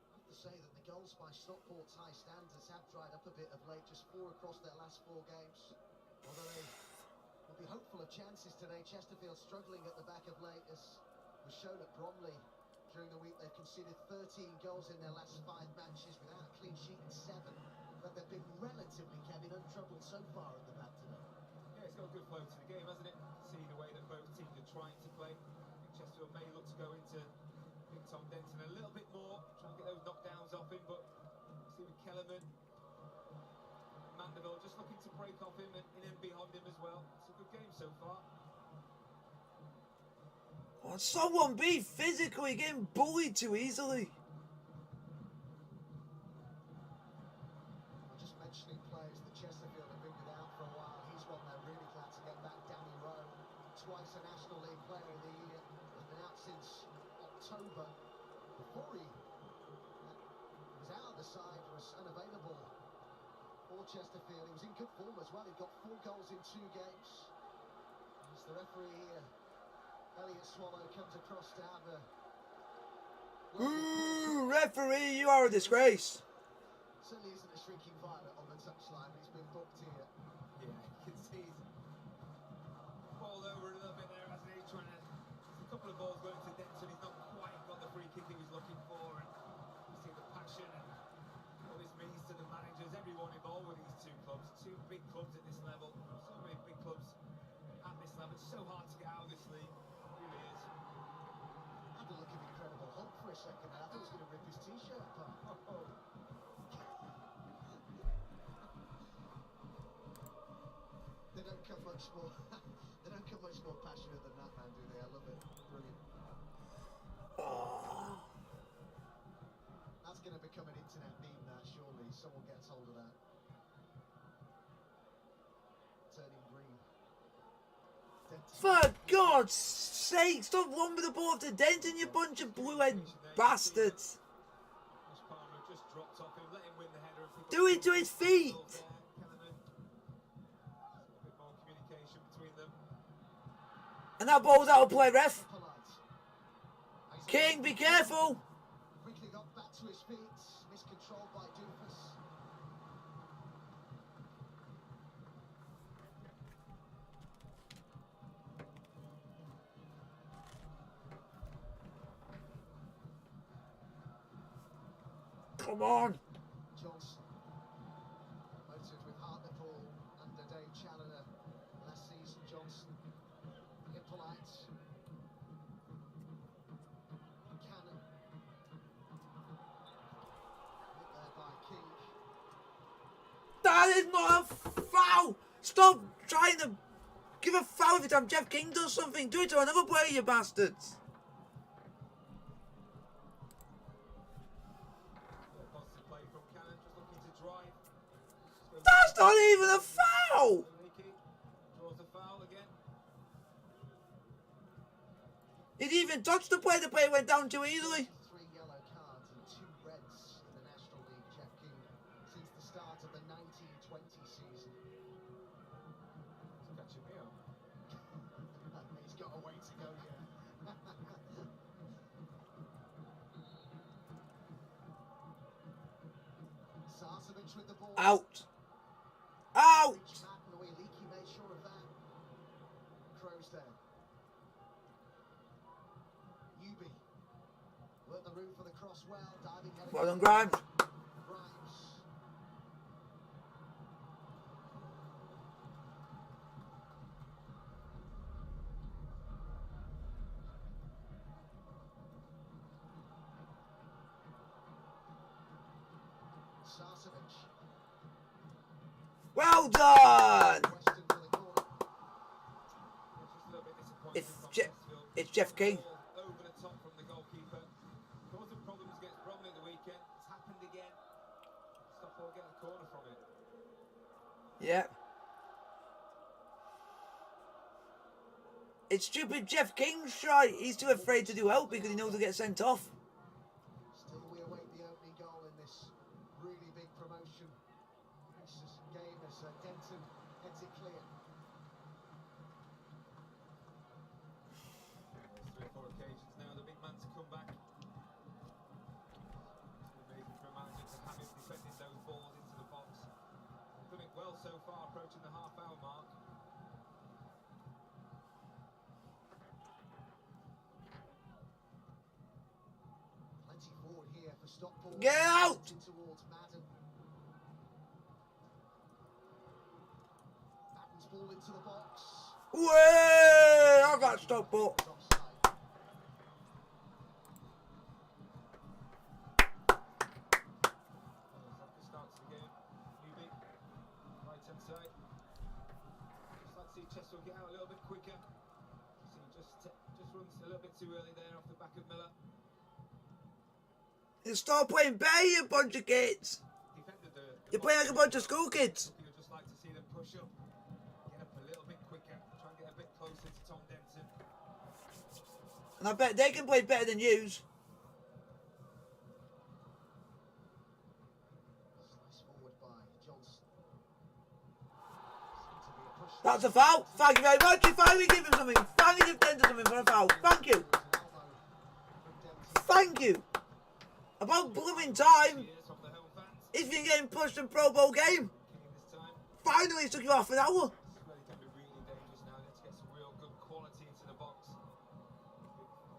S7: I have to say that the goals by Stockport's high standards have dried up a bit of late, just 4 across their last 4 games. Although they will be hopeful of chances today. Chesterfield struggling at the back of late, as was shown at Bromley during the week. They've conceded 13 goals in their last 5 matches without a clean sheet in 7. But they've been relatively, Kevin, untroubled so far at the back today.
S5: Yeah, it's got a good flow to the game, hasn't it? See the way that both teams are trying to play. I think Chesterfield may look to go into Big Tom Denton a little bit more, try and get those knockdowns off him, but see with Kellerman, Mandeville just looking to break off him and in and behind him as well. It's a good game so far.
S2: Oh, someone be physical. You're getting bullied too easily.
S7: I'm just mentioning players that Chesterfield have been without for a while. He's one they're really glad to get back. Danny Rowe, twice a National League Player of the Year, has been out since October. Before he was out of the side, was unavailable for Chesterfield. He was in good form as well. He got 4 goals in 2 games. As the referee here, Elliot Swallow, comes across to have a...
S2: Ooh, referee, you are a disgrace.
S7: Certainly isn't a shrinking violet on the touchline, but he's been booked here.
S5: Yeah, you can see he's fall over a little bit there, hasn't he? Trying to big clubs at this level. So many big clubs at this level. It's so hard to get out of this league. It really is.
S7: Had a look at Incredible Hulk for a second. I thought he was going to rip his t-shirt apart. They don't come much more. They don't come much more passionate than that, man, do they? I love it. Brilliant. That's going to become an internet meme. That surely someone gets hold of that. Turning green.
S2: For God's sake, stop running with the ball to Denton, you bunch of blue-head bastards.
S5: Just dropped off him, let him win the header and pick
S2: Do it to his feet. And that ball's out of play, ref. King, be careful.
S7: Quickly got back to his feet, miscontrolled by Doofus.
S2: Come on.
S7: Johnson, promoted with Hartlepool under Dave Challoner last season. Johnson, Hippolyte, Cannon, hit there by King.
S2: That is not a foul. Stop trying to give a foul every time Jeff King does something. Do it to another player, you bastards.
S5: Positive play from Cannon, just looking to drive.
S2: That's not even a foul.
S5: Draws a foul again.
S2: He didn't even touch the player went down too easily.
S7: 3 yellow cards and 2 reds in the National League, Jeff King, since the start of the 1920 season.
S5: He's catching me up.
S7: He's got a way to go yet. Sarcevic with the ball.
S2: Out. Out.
S7: Reach back, and the way Leakey made sure of that. Crowsdale. Newby. Worked the room for the cross well. Diving header.
S2: Well done, Grimes.
S7: Grimes. Sarcevic.
S2: Well done.
S7: Weston for the corner.
S5: Just a little bit disappointed
S2: It's
S5: from
S2: Jeff.
S5: Chesterfield.
S2: It's Jeff King.
S5: Ball over the top from the goalkeeper. Causing problems against Bromley at the weekend. It's happened again. Stockport get the corner from it.
S2: Yeah. It's stupid Jeff King's try. He's too afraid to do help because he knows he'll get sent off.
S7: Still we await the opening goal in this really big promotion. This is a game as Denton heads it clear.
S5: There's 3 or 4 occasions now. The big man to come back. It's amazing for a manager to have him defending those balls into the box. Done it well so far, approaching the half-hour mark.
S7: Plenty forward here for Stockport.
S2: Get out!
S7: Towards Madden. Madden's ball into the box.
S2: Way! I got Stockport.
S7: It's offside.
S5: Soccer starts the game. Newby, right-hand side. Just like to see Chesterfield get out a little bit quicker. See, just runs a little bit too early there off the back of Miller.
S2: You stop playing better, you bunch of kids.
S5: Defended the
S2: You're playing like a bunch of school kids.
S5: You would just like to see them push up, get up a little bit quicker, try and get a bit closer to Tom Denton.
S2: And I bet they can play better than yous.
S7: Slice forward by Johnson. Seems to be a push.
S2: That's a foul. Thank you very much. You finally give him something. Finally give Denton something for a foul. Thank you. Thank you. About blooming time.
S5: Cheers from the home fans.
S2: He's been getting pushed in Pro Bowl game.
S5: King this time.
S2: Finally, it took you half an hour.
S5: This is where he can be really dangerous now. Let's get some real good quality into the box.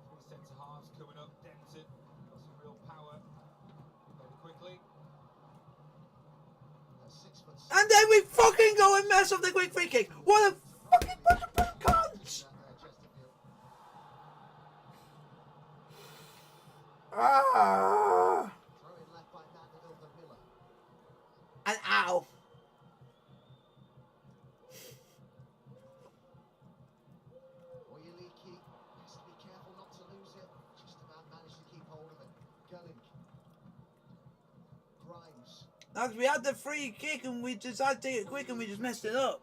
S5: 3 centre halves coming up. Denton got some real power. Very quickly.
S7: A 6
S2: And then we fucking go and mess up the quick free kick. What a fucking bunch of cunts! Ah! And ow! Now, we had the free kick and we decided to take it quick and we just messed it up.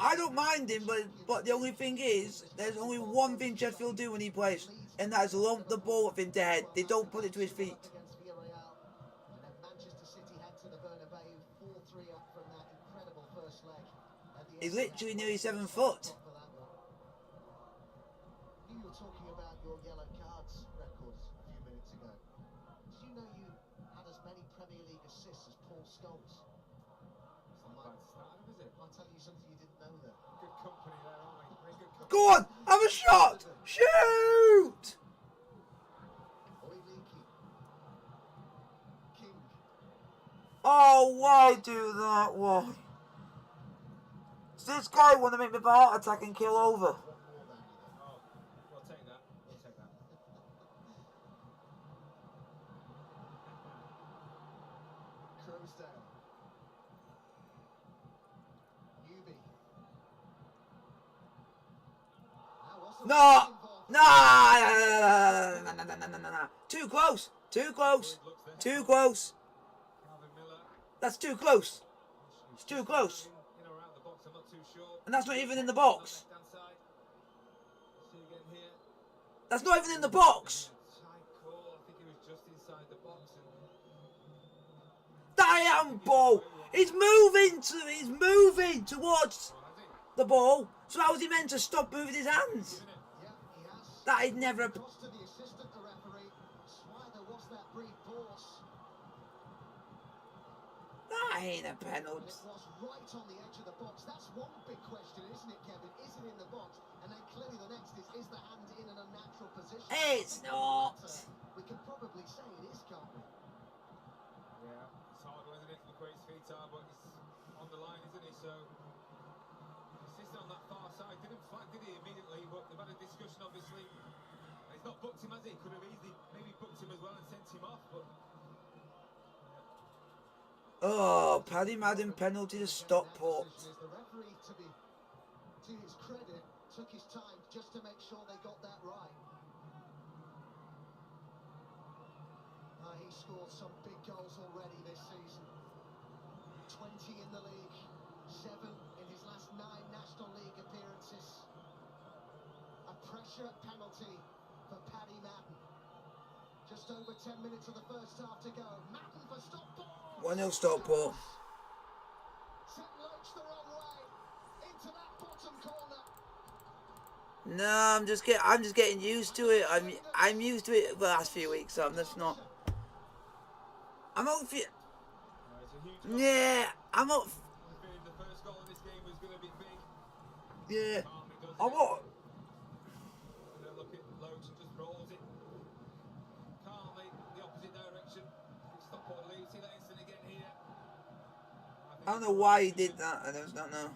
S2: I don't mind him, but the only thing is, there's only one thing Chesterfield do when he plays, and that is lump the ball up into head. They don't put it to his feet. He's literally nearly 7 foot.
S7: You were talking about your yellow cards records a few minutes ago. Did you know you had as many Premier League assists as Paul Scholes?
S5: It's not bad starting, is it?
S7: I'll tell you something you didn't know there.
S5: Good company there, aren't we? Very good company.
S2: Go on, have a shot! Shoot!
S7: King.
S2: Oh, why do that? Why? Does this guy want to make me have a heart attack and kill over?
S5: Oh, we'll take that. We'll take that.
S7: Crowsdale. Newby.
S2: No! No! Too close! Too close! Too close!
S5: Calvin Miller.
S2: That's too close! It's too close!
S5: In or out the box, I'm not too sure.
S2: And that's not even in the box!
S5: Left-hand side. See again here.
S2: That's not even in the box!
S5: Tight call. I think he was just inside the box.
S2: Damn ball! He's moving towards the ball. So how was he meant to stop moving his hands?
S7: Yeah, he has.
S2: That is never a...
S7: Toss to the assistant, the referee. That's why there was that brief pause.
S2: That ain't a
S7: And
S2: penalty.
S7: it was right on the edge of the box. That's one big question, isn't it, Kevin? Is it in the box? And then clearly the next is the hand in an unnatural position?
S2: It's not.
S7: We can probably say it is, can't we?
S5: Yeah, it's hard, isn't it? Look where his feet are, but he's on the line, isn't he? So, assistant on that far side. Didn't flag, did he, immediately? But they've had a discussion, obviously. And he's not booked him, has he? Could have easily maybe booked him as well and sent him off, but...
S2: Oh, Paddy Madden penalty to Stockport.
S7: The referee, to his credit, took his time just to make sure they got that right. He scored some big goals already this season. 20 in the league, 7 in his last 9 National League appearances. A pressure penalty for Paddy Madden. Just over 10 minutes of the first half to go. Madden for Stockport.
S2: 1-0 Stockport.
S7: Sent Loach the wrong way into that bottom corner.
S2: No, I'm just getting used to it. I'm used to it the last few weeks. So I'm just not. I'm not.
S5: It's a huge
S2: Yeah, I'm not.
S5: The first goal in this game was going to be big.
S2: Yeah,
S5: Calmly does
S2: I'm
S5: it.
S2: not.
S5: And then look at Loach and just rolls it. Calmly, the opposite direction. Stockport leaves. See that instant again here.
S2: I don't know why he did that. I just don't know.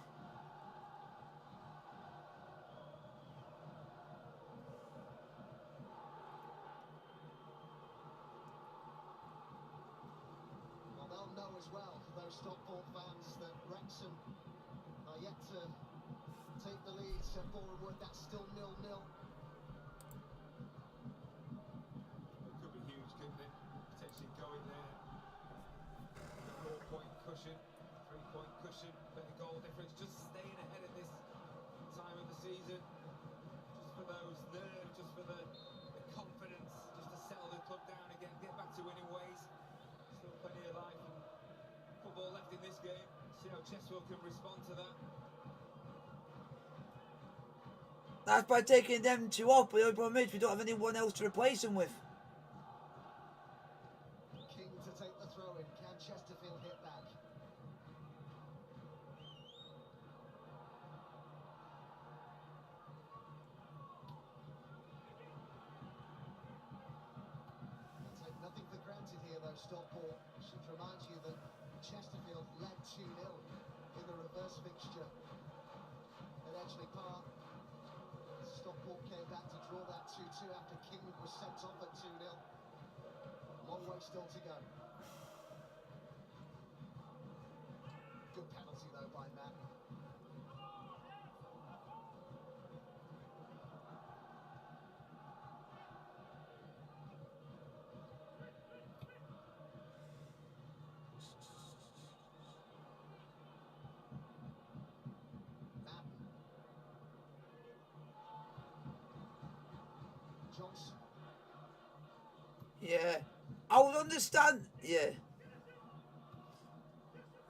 S7: Well, they'll know as well, those Stockport fans, that Wrexham are yet to take the lead. St Bournemouth, that's still 0-0.
S5: It could be huge, couldn't it? Potentially going there. 4-point cushion, 3-point cushion, better goal difference. Just staying ahead at this time of the season. Just for those nerves, just for the confidence, just to settle the club down again, get back to winning ways. Still plenty of life and football left in this game. See how Chesterfield can respond to that.
S2: That's by taking them two off. But the only problem is we don't have anyone else to replace them with.
S7: King to take the throw in. Can Chesterfield hit back? though, Stockport should remind you that Chesterfield led 2-0 in the reverse fixture at Edgeley Park. Stockport came back to draw that 2-2 after King was sent off at 2-0. Long way still to go. Good penalty though by Matt. Johnson.
S2: Yeah. I would understand. Yeah.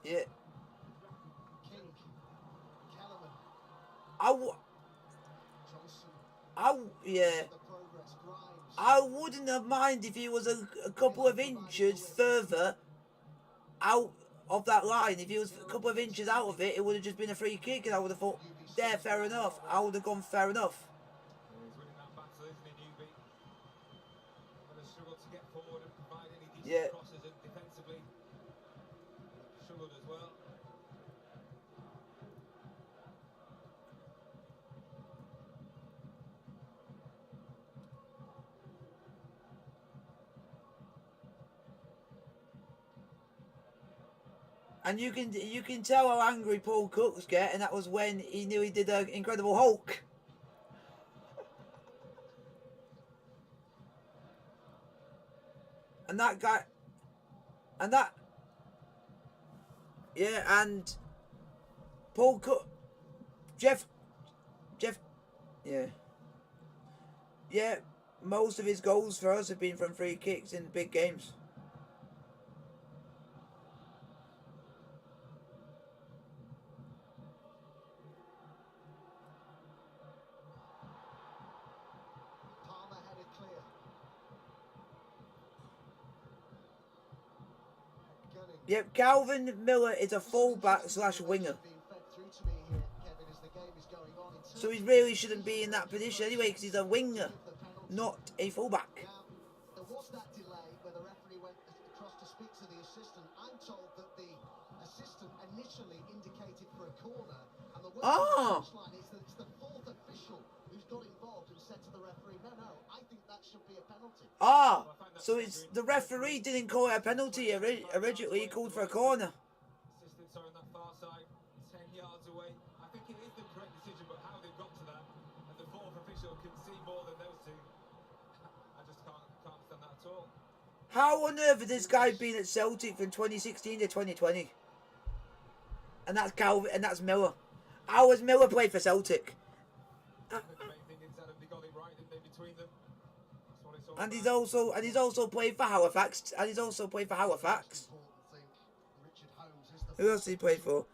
S2: Yeah.
S7: King. Kellerman.
S2: Yeah.
S7: The progress. Grimes.
S2: I wouldn't have minded if he was a couple of inches further out of that line. If he was a couple of inches out of it, it would have just been a free kick, and I would have thought, there, fair enough. I would have gone fair enough.
S5: He's winning that battle, isn't he, Newby? Going to struggle to get forward and provide any decent
S2: Yeah.
S5: crosses, and defensively struggled as well.
S2: And you can tell how angry Paul Cook's get, and that was when he knew he did an Incredible Hulk. And that guy, yeah, and Paul Cook, Jeff, yeah, most of his goals for us have been from free kicks in big games.
S7: Palmer headed clear. Gunning.
S2: Yep, Calvin Miller is a fullback / winger.
S7: Being fed through to me here, Kevin, as the game is going on. In terms
S2: So he really shouldn't be in that position anyway, because he's a winger,
S7: of the penalty.
S2: not a fullback.
S7: Now, there was that delay where the referee went across to speak to the assistant. I'm told that the assistant initially indicated for a corner, and the word on the touchline is that it's the fourth official who's got involved and said to the referee, no, I think that should be a penalty.
S2: So it's the referee didn't call it a penalty originally, he called for a corner.
S5: Assistants are on that far side, 10 yards away. I think it is the correct decision, but how they've got to that, and the fourth official can see more than those two. I just can't understand that at all.
S2: How on earth has this guy been at Celtic from 2016 to 2020? And that's Calvin, and that's Miller. How has Miller played for Celtic?
S5: The main thing is that they got it right, didn't they, between them? That's what it's all
S2: And
S5: about.
S2: he's also played for Halifax.
S7: Important thing, Richard Holmes is the
S2: Who else did he play for?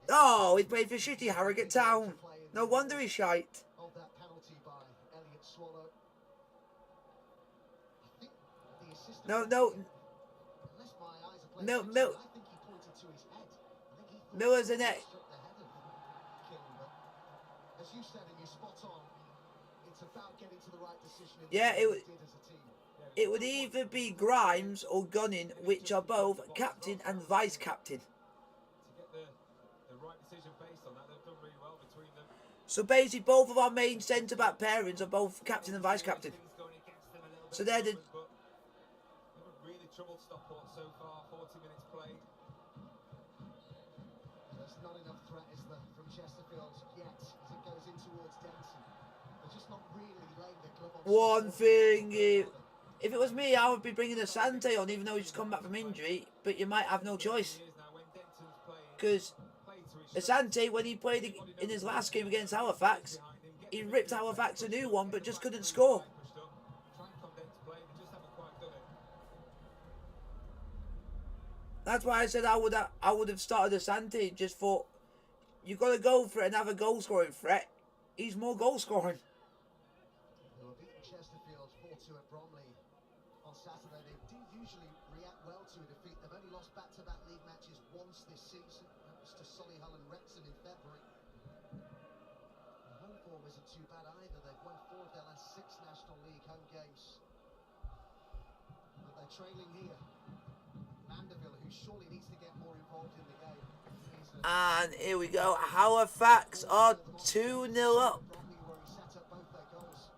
S2: Oh, he played for shitty Harrogate Town. No wonder he's shite.
S7: of that penalty by Elliot Swallow. I think the assistant.
S2: No.
S7: Unless my eyes are playing
S2: No,
S7: tricks,
S2: Mil-
S7: I think he pointed to his head. I think he thought
S2: Miller's
S7: he
S2: in it.
S7: struck the head of King, but as you said, and you're spot on, it's about getting to the right decision. In
S2: Yeah,
S7: the
S2: it
S7: way
S2: would-
S7: they did as a team.
S2: It would either be Grimes or Gunning, which are both captain and vice captain.
S5: To get the right decision based on that, they've done really well between them.
S2: So basically, both of our main centre-back pairings are both captain and vice captain.
S5: Things going against them a little bit
S2: So they're
S5: at the
S2: the-
S5: moment, but they haven't really troubled Stockport so far. 40 minutes played.
S7: There's not enough threat, is there, from Chesterfield yet as it goes in towards Denton. They're just not really laying the glove on.
S2: One
S7: Stockport.
S2: thing, if it was me, I would be bringing Asante on, even though he's come back from injury. But you might have no choice,
S5: Here's now when Denton's playing,
S2: because
S5: played to his strengths.
S2: Asante, when he played in his last game against Halifax, he ripped Halifax a new one, but just couldn't score.
S5: Pushed up, try and come down to play, they just haven't quite done it.
S2: That's why I said I would have started Asante. Just thought you got to go for it and have a goal scoring threat. He's more goal scoring.
S7: They were beating Chesterfield 4-2 at Bromley on Saturday. They do usually react well to a defeat. They've only lost back-to-back league matches once this season. That was to Solihull and Wrexham in February. The home form isn't too bad either. They've won 4 of their last 6 National League home games. But they're trailing here. Mandeville, who surely needs to get more involved in the game.
S2: And here we go. Halifax are 2-0 up.
S7: Bromley, where he set up both their goals.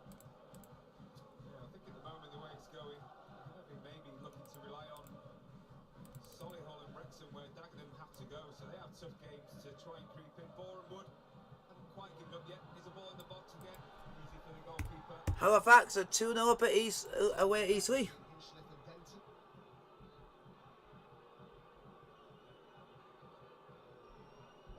S5: Yeah, I think at the moment, the way it's going, I don't think maybe looking to rely on Solihull and Wrexham, where Dagenham have to go. So they have tough games to try and creep in. Boreham Wood haven't quite given up yet. There's a ball in the box again. Easy for the goalkeeper.
S2: Halifax are 2-0 up at away at Eastleigh.
S7: Hinchcliffe and Denton.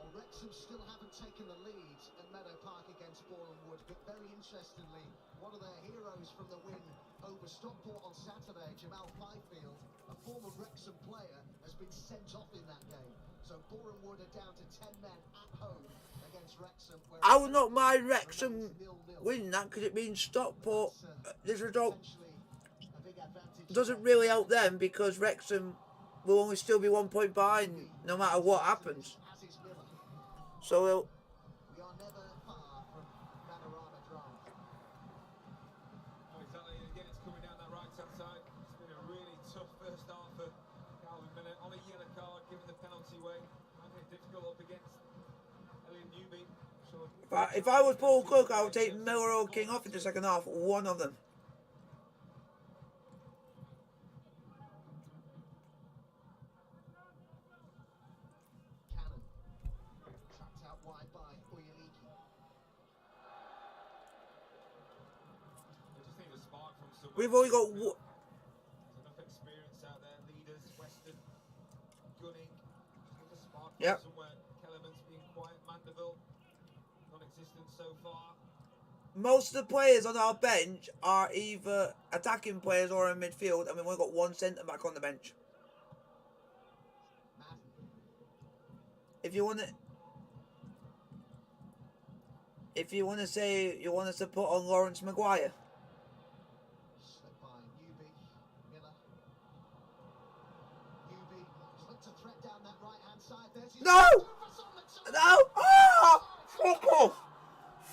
S7: Well, Wrexham still haven't taken the lead at Meadow Park against Boreham Wood, but very interestingly, one of their heroes from the win over Stockport on Saturday, Jamal Fifield, a former Wrexham player, has been sent off in that game. So Boreham Wood are down to 10 men at home against Wrexham.
S2: I would not mind Wrexham winning that because it means Stockport. This result doesn't really help them because Wrexham will only still be 1 point behind no matter what happens. So they'll.
S7: We are never far from panorama drama.
S5: Oh, exactly. Again, it's coming down that right-hand side. It's been a really tough first half for Calvin Miller. On a yellow card, giving the penalty away. Finding it difficult up against Elliot Newby. Sure.
S2: If I was Paul Cook, I would take Miller or King off in the second half. One of them.
S7: Cannon. Trapped out wide by Oyeliki.
S5: They just need a spark from somewhere.
S2: We've only got.
S5: There's enough experience out there. Leaders, Weston, Gunning. Just need a spark from
S2: Yep.
S5: somewhere. Kellerman's being quiet. Mandeville, non-existent so far.
S2: Most of the players on our bench are either attacking players or in midfield, and we've only got one centre back on the bench.
S7: Madden.
S2: If you want to say you want us to put on Lawrence Maguire,
S7: Slipped by Newby. Miller. Newby looked to thread down that right-hand side. There's his
S2: No!
S7: Rufus on the turn.
S2: no, oh, fuck off,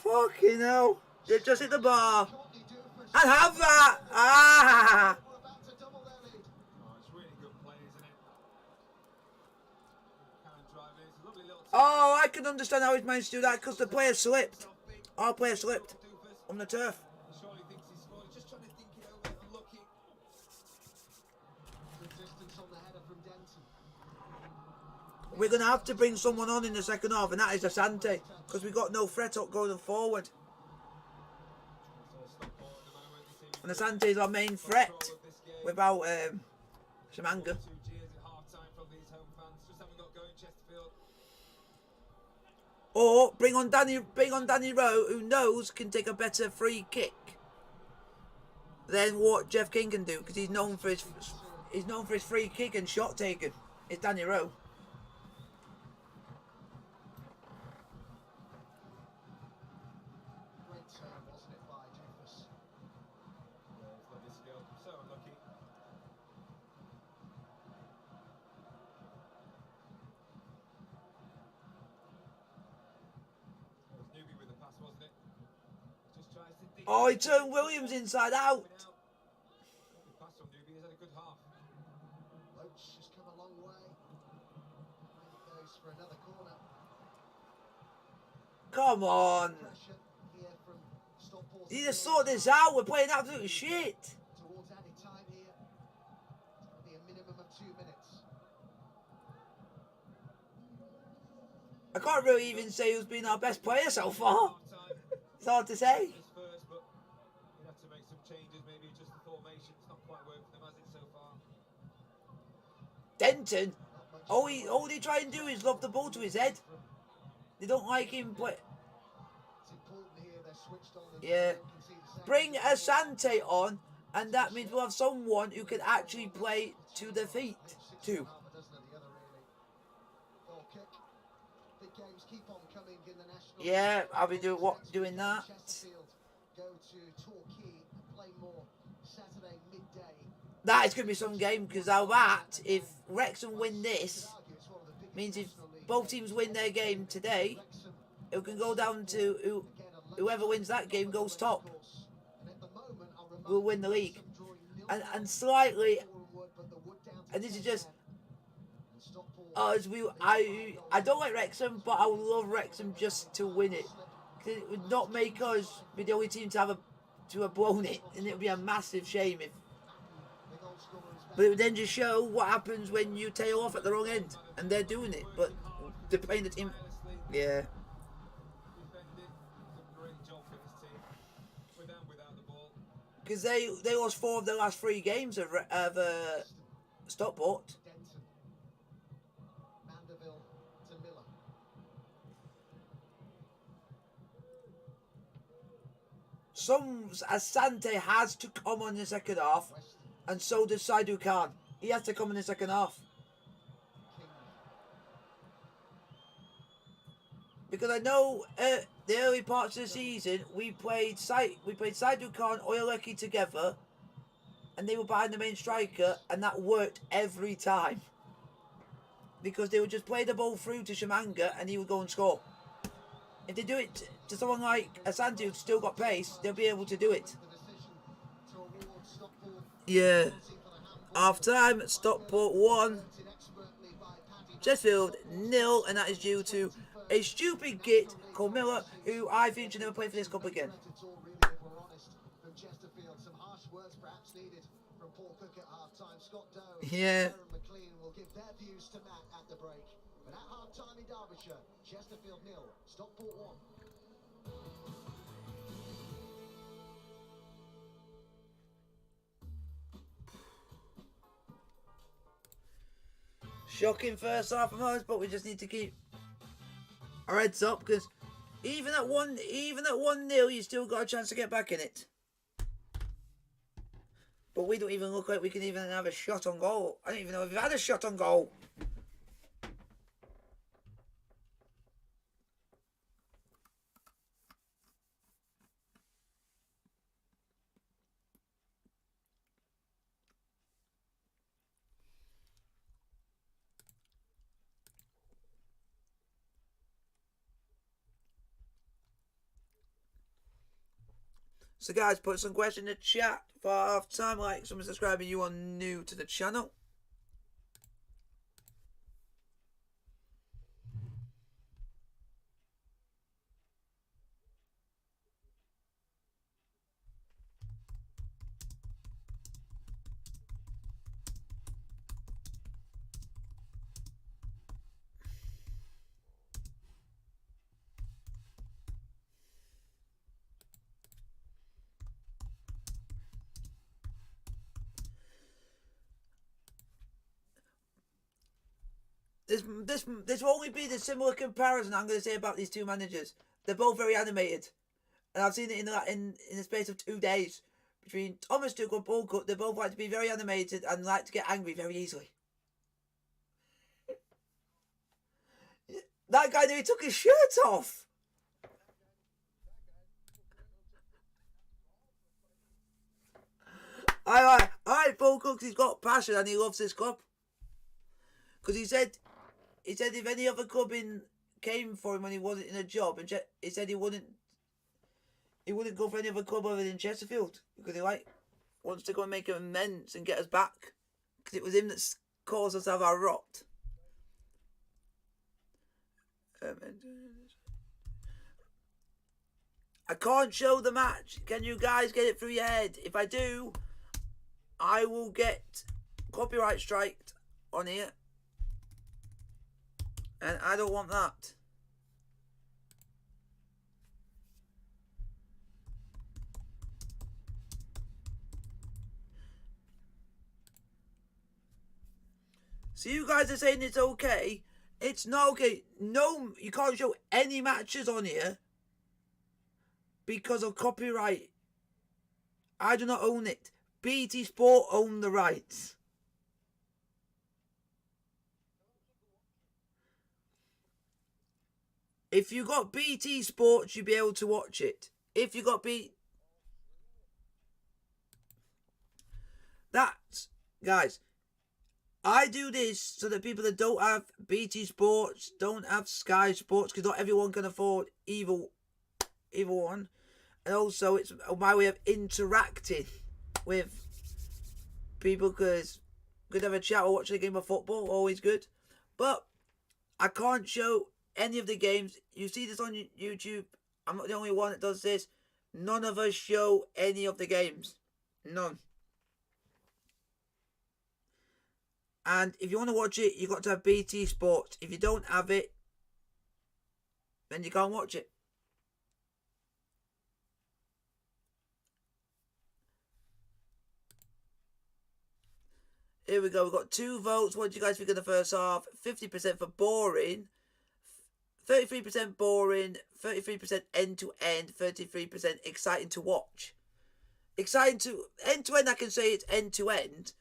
S2: fucking hell, you just hit the bar,
S7: Courtney do for
S2: and have that, ah.
S7: We're about to double their lead.
S5: Oh, it's really good play, isn't it? Cannon driving. It's a lovely little.
S2: Oh, I can understand how he's managed to do that because the player slipped. Our player slipped
S5: Doofus.
S2: on the turf.
S5: He surely thinks he's scored. He's just trying to think it over. Unlucky.
S7: Good distance on the header from Denton.
S2: We're going to have to bring someone on in the second half, and that is Asante, because we've got no threat up going forward.
S5: It's all Stockport at the moment. They seem
S2: And Asante is our main threat
S5: control of this game.
S2: without Jamwinga.
S5: 2 cheers at half-time from these home fans. Just haven't got going, Chesterfield.
S2: Or bring on Danny Rowe, who knows can take a better free kick than what Jeff King can do, because he's known for his free kick and shot taken. It's Danny Rowe.
S7: Great turn, wasn't it, by Doofus?
S5: Yeah, it's lovely skill. So unlucky. It was Newby with the pass, wasn't it? Just tries to dig.
S2: Oh, he turned Williams inside out.
S5: Good pass from Newby. He's had a good half.
S7: Loach has come a long way. And it goes for another corner.
S2: Come on.
S7: Pressure here from Stockport.
S2: You just sort this out. We're playing absolute shit.
S7: Towards added time here. It's going to be a minimum of 2 minutes.
S2: I can't really even say who's been our best player so far.
S5: Half-time.
S2: It's hard to say.
S5: His first, but he'd have to make some changes, maybe adjust the formation. It's not quite worked for them, has it, so far?
S2: Denton, all they try and do is lob the ball to his head. They don't like him play.
S7: It's important here they're switched on. And
S2: Yeah.
S7: don't concede a second.
S2: Bring Asante on, and that means we'll have someone who can actually play to the feet too.
S7: Half a dozen of the other, really. Ball kick. Big games keep on coming in the national.
S2: Yeah, I'll be doing that.
S7: Chesterfield go to Torquay and play more Saturday midday.
S2: That is going to be some game, because if Wrexham win this,
S7: It's one of the biggest
S2: means if
S7: national league
S2: both teams win their game today,
S7: Wrexham,
S2: it can go down to
S7: again, a low
S2: whoever wins that game goes top.
S7: course. And at the moment, I'll remind
S2: Will win the
S7: you,
S2: league.
S7: Wrexham drawing 0-0
S2: And slightly,
S7: Boreham Wood, but the Wood down to
S2: and this is
S7: 10
S2: just,
S7: men.
S2: I don't like Wrexham, but I would love Wrexham just to win it. 'Cause it would not make us be the only team to have blown it, and it would be a massive shame if. But it would then just show what happens when you tail off at the wrong end, and they're doing it. But they're playing the team. Yeah.
S5: Defended. It's a great job for this team. With and without the ball.
S2: Because they lost 4 of their last 3 games of Stockport.
S7: Denton. Mandeville to Miller.
S2: Asante has to come on in the second half, and so does Saidu Khan. He has to come in the second half.
S7: King.
S2: Because I know the early parts of the season we played Saidu Khan, Oyaleki together, and they were behind the main striker, and that worked every time. Because they would just play the ball through to Jamwinga, and he would go and score. If they do it to someone like Asante who's still got pace, they'll be able to do it.
S7: The decision to award Stockport
S2: Yeah.
S7: penalty for the handball.
S2: Half time, Stockport 1,
S7: Presented expertly by Paddy
S2: Chesterfield 0, and that is due to a stupid git called Miller, who I think should never play for this club again.
S7: It's all really, if we're honest, from Chesterfield. Some harsh words perhaps needed from Paul Cook at half-time. Scott Doe
S2: Yeah.
S7: and Aaron McLean will give their views to Matt at the break. But at half-time in Derbyshire, Chesterfield 0, Stockport 1.
S2: Shocking first half of us, but we just need to keep our heads up, because even at 1-0, you still got a chance to get back in it. But we don't even look like we can even have a shot on goal. I don't even know if we've had a shot on goal. So guys, put some questions in the chat for half time, like, someone subscribing, you are new to the channel. This will only be the similar comparison I'm going to say about these two managers. They're both very animated, and I've seen it in the space of 2 days between Thomas Tuchel and Paul Cook. They both like to be very animated and like to get angry very easily. That guy nearly took his shirt off. Alright, Paul Cook, he's got passion and he loves this club. Because he said if any other club came for him when he wasn't in a job, and he said he wouldn't go for any other club other than Chesterfield, because he wants to go and make amends and get us back, because it was him that caused us to have our rot. I can't show the match. Can you guys get it through your head? If I do, I will get copyright striked on here. And I don't want that. So you guys are saying it's okay. It's not okay. No, you can't show any matches on here because of copyright. I do not own it. BT Sport own the rights. If you got BT Sports, you'll be able to watch it. If you got guys, I do this so that people that don't have BT Sports, don't have Sky Sports, because not everyone can afford either one. And also, it's my way of interacting with people, because could have a chat or watching a game of football, always good. But I can't show any of the games. You see this on YouTube. I'm not the only one that does this. None of us show any of the games. None. And if you want to watch it, you've got to have BT Sports. If you don't have it, then you can't watch it. Here we go. We've got 2 votes. What do you guys think of the first half? 50% for boring. 33% boring. 33% end-to-end. 33% exciting to watch. Exciting to... End-to-end, I can say it's end-to-end.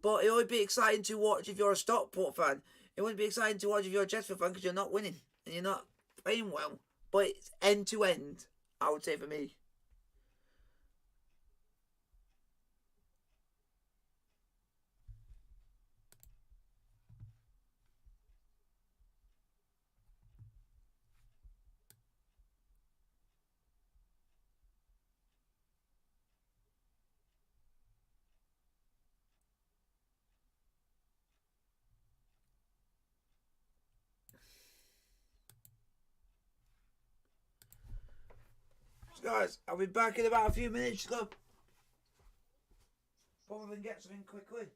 S2: But it would be exciting to watch if you're a Stockport fan. It wouldn't be exciting to watch if you're a Chesterfield fan because you're not winning. And you're not playing well. But it's end-to-end, I would say, for me. Guys, I'll be back in about a few minutes. Go. Probably get something quickly.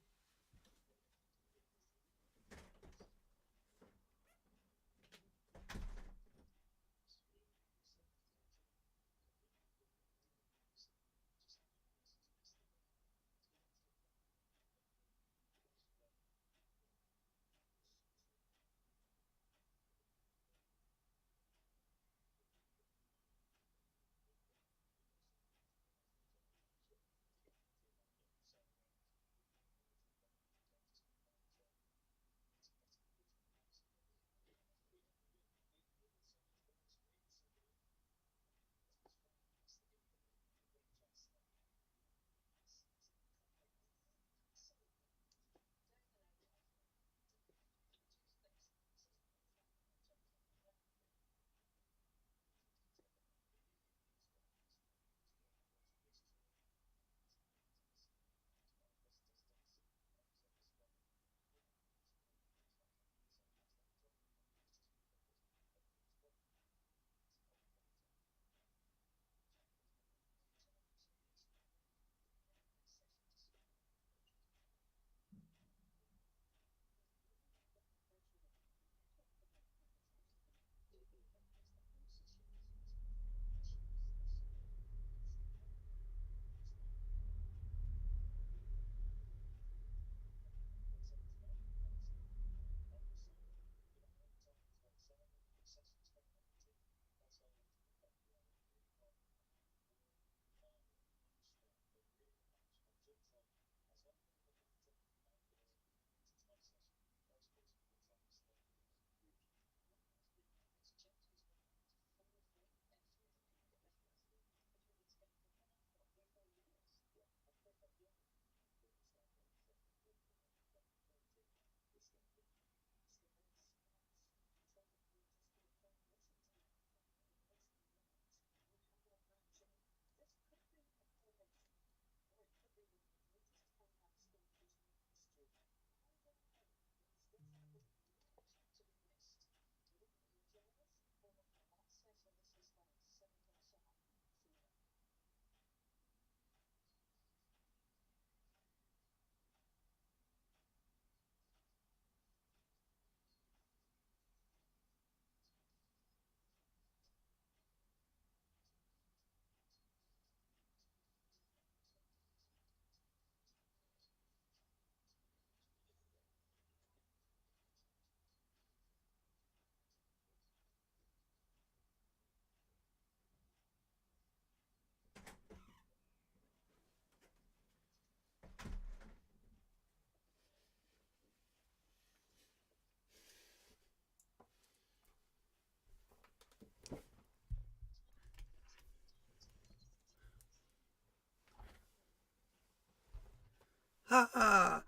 S2: Ha ha.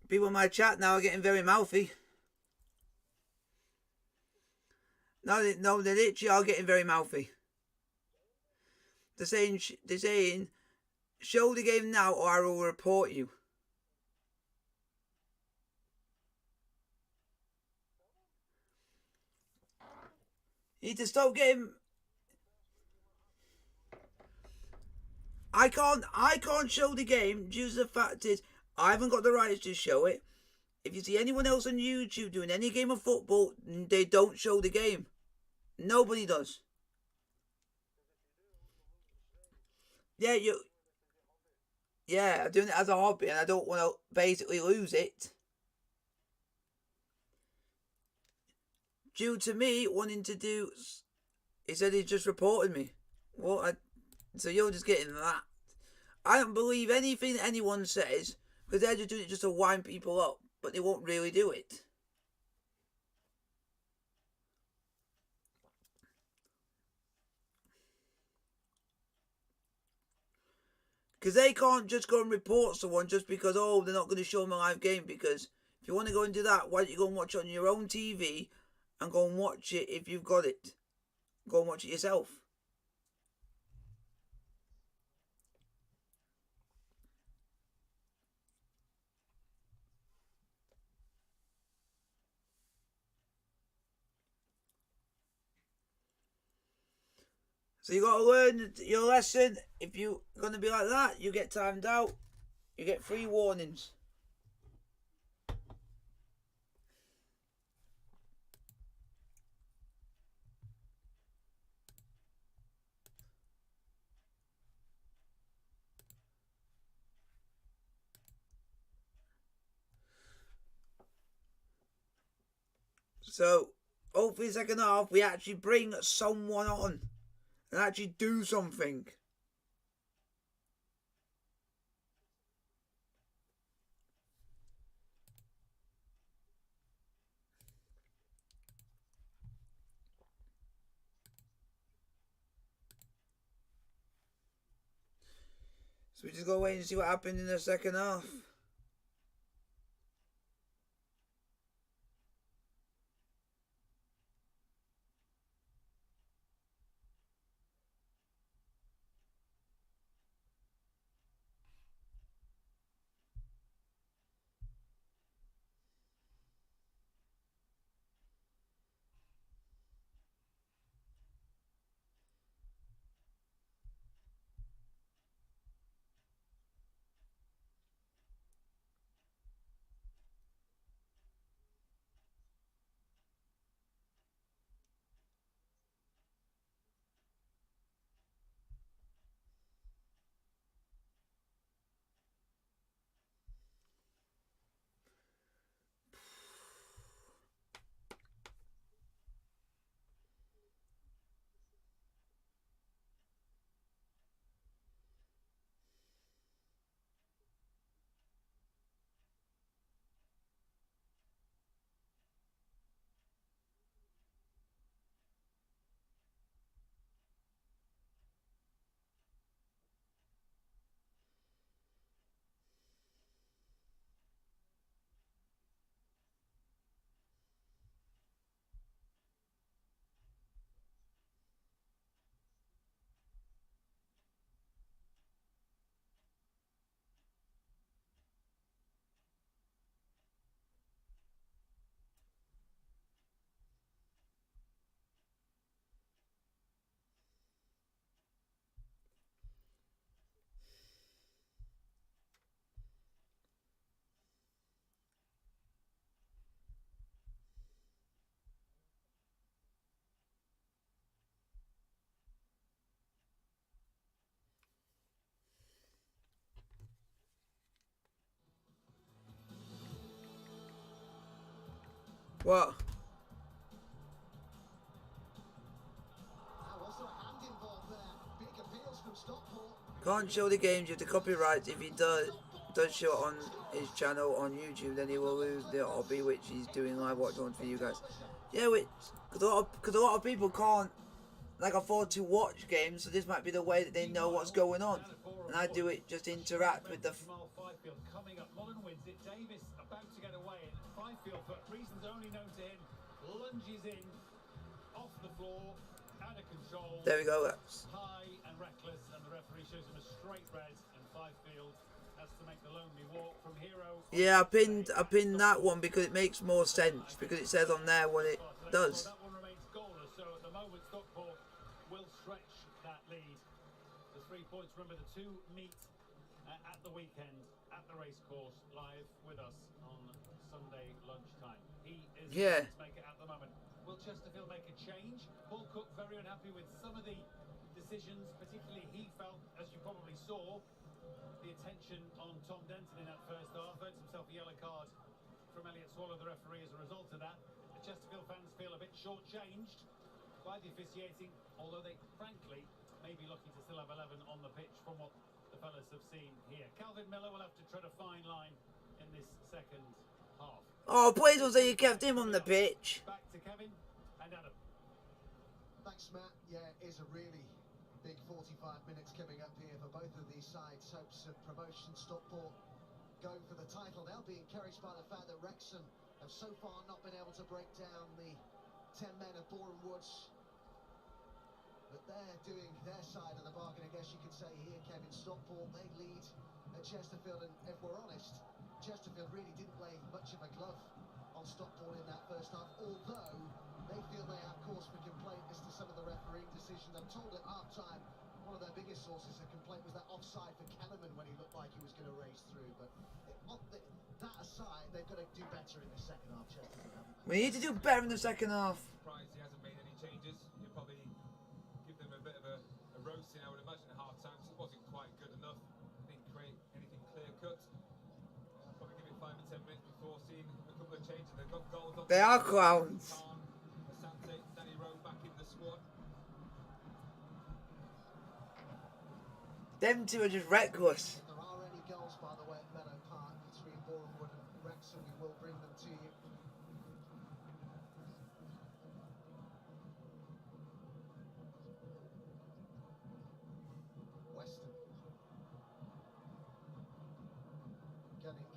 S2: People in my chat now are getting very mouthy. No, they literally are getting very mouthy. They're saying, show the game now or I will report you. You need to stop getting... I can't show the game due to the fact is I haven't got the rights to show it. If you see anyone else on YouTube doing any game of football, they don't show the game. Nobody does. Yeah, I'm doing it as a hobby and I don't want to basically lose it. Due to me wanting to do... He said he just reported me. What? So you're just getting that. I don't believe anything that anyone says because they're just doing it just to wind people up, but they won't really do it. Because they can't just go and report someone just because, oh, they're not going to show them a live game. Because if you want to go and do that, why don't you go and watch it on your own TV and go and watch it if you've got it? Go and watch it yourself. So you got to learn your lesson. If you're going to be like that, you get timed out. You get 3 warnings. So, hopefully second half we actually bring someone on and actually do something. So we just gotta wait and see what happens in the second half. What? Can't show the games due to copyright. If he does show it on his channel on YouTube, then he will lose the hobby which he's doing live watch-ons for you guys. Yeah, because a lot of people can't afford to watch games, so this might be the way that they know what's going on. And I do it, just interact with the...
S4: Coming up, Mullen wins it. Davis about to get away, and Fifield, for reasons only known to him, lunges in off the floor, out of control.
S2: There we go. That's
S4: high and reckless, and the referee shows him a straight red, and Fifield has to make the lonely walk from hero.
S2: Yeah, I pinned that one because it makes more sense, because it says on there what it does.
S4: That one remains goalless, so at the moment stretch that lead. The 3 points, remember, the two meet at the weekend at the racecourse, live with us on Sunday lunchtime. He is
S2: Yeah.
S4: to make it at the moment. Will Chesterfield make a change? Paul Cook very unhappy with some of the decisions, particularly he felt, as you probably saw, the attention on Tom Denton in that first half. Earned himself a yellow card from Elliot Swallow, the referee, as a result of that. The Chesterfield fans feel a bit shortchanged by the officiating, although they frankly may be lucky to still have 11 on the pitch from what the fellas have seen here. Calvin Miller will have to tread a fine line in this second half.
S2: Oh, please don't say you kept him on the pitch.
S4: Back to Kevin and Adam.
S7: Thanks, Matt. Yeah, it is a really big 45 minutes coming up here for both of these sides. Hopes of promotion. Stockport going for the title. They'll be encouraged by the fact that Wrexham have so far not been able to break down the 10 men of Boreham Woods. But they're doing their side of the bargain, I guess you could say here, Kevin. Stockport, they lead at Chesterfield, and if we're honest, Chesterfield really didn't lay much of a glove on Stockport in that first half, although they feel they have cause for complaint as to some of the refereeing decisions. I'm told at half-time, one of their biggest sources of complaint was that offside for Kellerman when he looked like he was going to race through. But that aside, they've got to do better in the second half, Chesterfield, haven't they?
S2: We need to do better in the second half.
S5: Surprised he hasn't made any changes. He'll probably give them a bit of a roasting, I would imagine, at half-time. It wasn't quite good enough. Didn't create anything clear-cut. I'll probably give it 5 or 10 minutes before seeing a couple of changes. They've got goals on.
S2: They are clowns.
S5: Asante, Danny Rowe back in the squad.
S2: Them two are just reckless.
S7: If there are any goals, by the way, at Meadow Park between Boreham Wood and Wrexham, we will bring them to you. Weston. Gunning.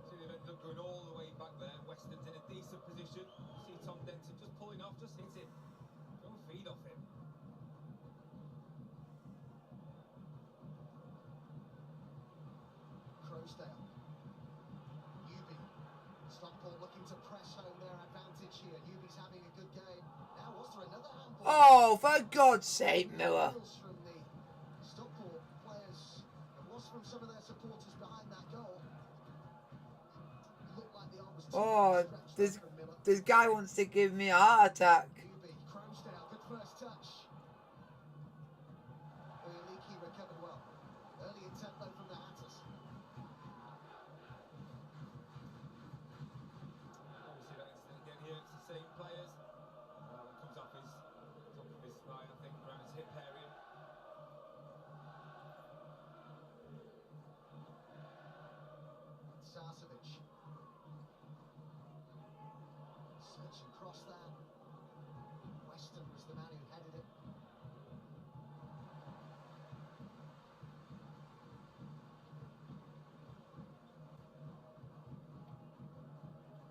S5: See, they've ended up going all the way back there. Weston's in a decent position. See Tom Denton just pulling off, just hit it. Don't feed off him.
S7: Croasdale. Newby. Stockport looking to press home their advantage here. Newby's having a good game. Now, was there another handball?
S2: Oh, for God's sake, Miller.
S7: From the Stockport players. It was from some of their supporters behind that goal. Looked like the arm was too
S2: Oh,
S7: stretched
S2: this
S7: from Miller.
S2: this guy wants to give me a heart attack.
S7: Newby, Croasdale, good first touch. Leaky recovered well. Early intent though from the Hatters.
S5: Obviously that incident again here, it's the same players. It comes off his top of his spine, I think, around his hip area.
S7: Sarcevic. Search and cross that. Weston was the man who headed it.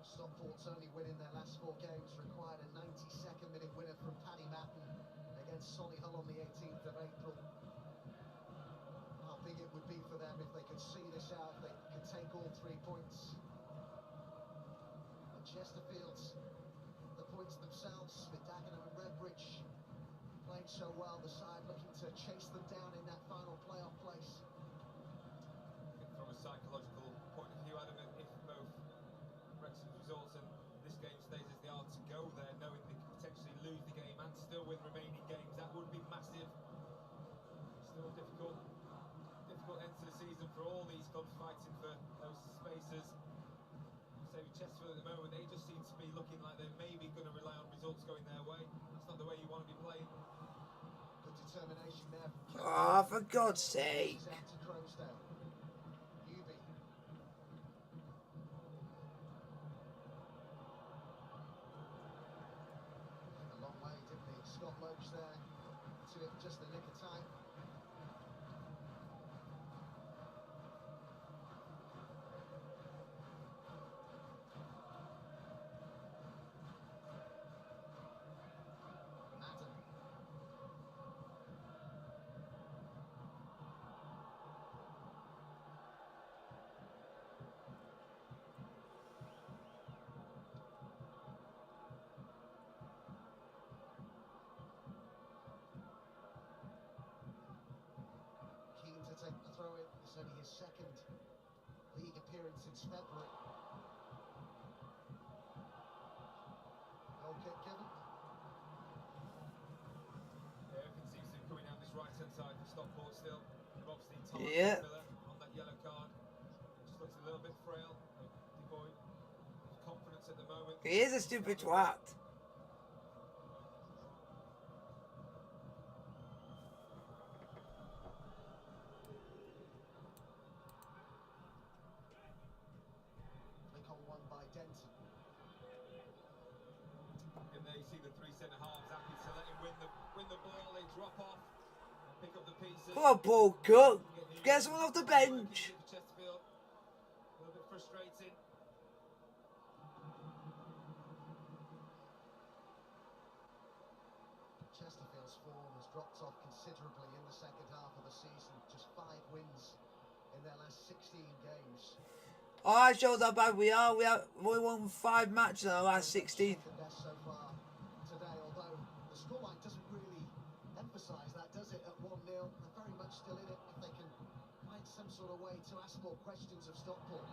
S7: Stockport's only win in their last 4 games required a 92nd minute winner from Paddy Matten against Solihull on the 18th of April. How big it would be for them if they could see this out, they could take all 3 points. But Chesterfield's the points themselves with Dagenham and Redbridge playing so well, the side looking to chase them down in that final playoff place.
S5: I think from a psychological point of view, Adam, if both Wrexham's results and this game stays as they are, to go there knowing they could potentially lose the game and still win remaining games, that would be massive. Still difficult end to the season for all these clubs fighting for those spaces. Say with Chesterfield at the moment, they just seem to be looking like they're maybe going to rely on results going their way. That's not the way you want to be playing.
S7: Good determination there.
S2: Oh, for God's sake.
S7: Out to Croasdale. Newby. A long way, didn't he? Scott Loach there to it just the nick of time. Madden. It's only his second league appearance since February. Goal kick given.
S5: Yeah, everything seems to be coming out this right-hand side for Stockport still. They've obviously tied
S2: Yeah.
S5: Miller on that yellow card. Just looks a little bit frail, devoid of confidence at the moment.
S2: He is a stupid twat.
S7: Flick on one by Denton.
S5: And there you see the three centre-halves happy to let him win the ball. They drop off, pick up the pieces.
S2: Come on, Paul Cook. Get someone off the bench.
S5: Chesterfield. A little bit frustrating.
S7: Chesterfield's form has dropped off considerably in the second half of the season. Just 5 wins in their last 16 games.
S2: Oh, that shows how bad we are. We won 5 matches in our last 16.
S7: Second best so far today, although the scoreline doesn't really emphasise that, does it? At 1-0, they're very much still in it if they can find some sort of way to ask more questions of Stockport.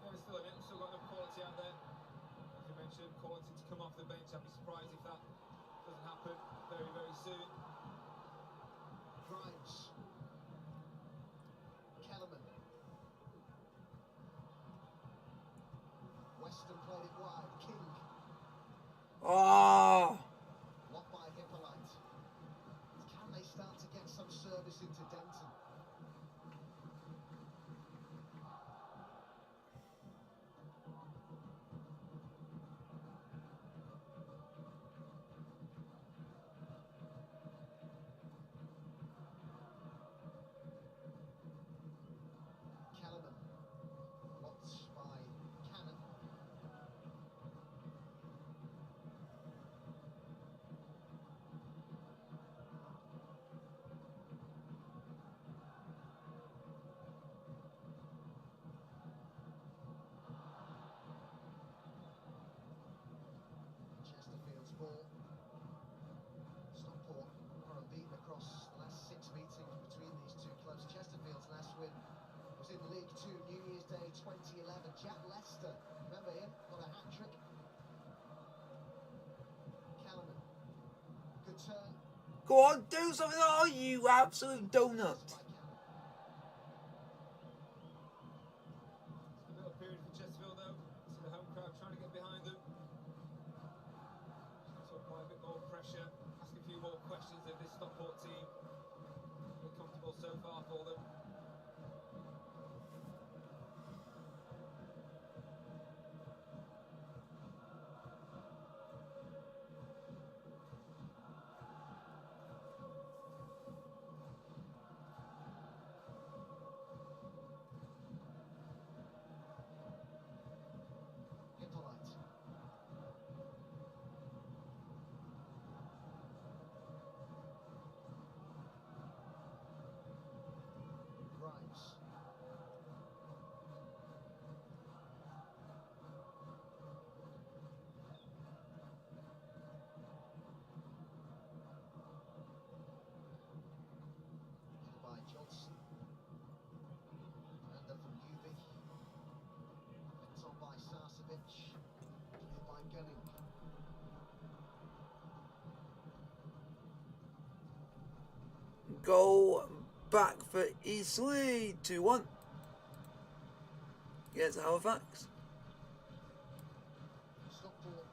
S5: Yeah, we're still in it. We've still got enough quality out there. As you mentioned, quality to come off the bench. I'd be surprised if that doesn't happen very, very soon.
S7: Grimes. Kellerman. Weston played it wide. King.
S2: Oh.
S7: Blocked by Hippolyte. Can they start to get some service into Denton? Kellerman. Blocked by Cannon. Chesterfield's ball. Stockport are unbeaten across the last 6 meetings between these two clubs. Chesterfield's last win was in League 2, New Year's Day 2011. Jack Lester, remember him? Got a hat-trick. Kellerman. Good turn.
S2: Go on, do something. Oh, you absolute donut.
S7: By Cannon.
S5: It's a little period for Chesterfield though. See the home crowd trying to get behind them. So apply a bit more pressure, ask a few more questions of this Stockport team. Very comfortable so far for them.
S7: Hippolyte. Grimes. Headed by Johnson. Under from Newby. It's on by Sarcevic. Cleared by Gunning.
S2: Go back for easily 2-1. Against Halifax.
S7: Stockport,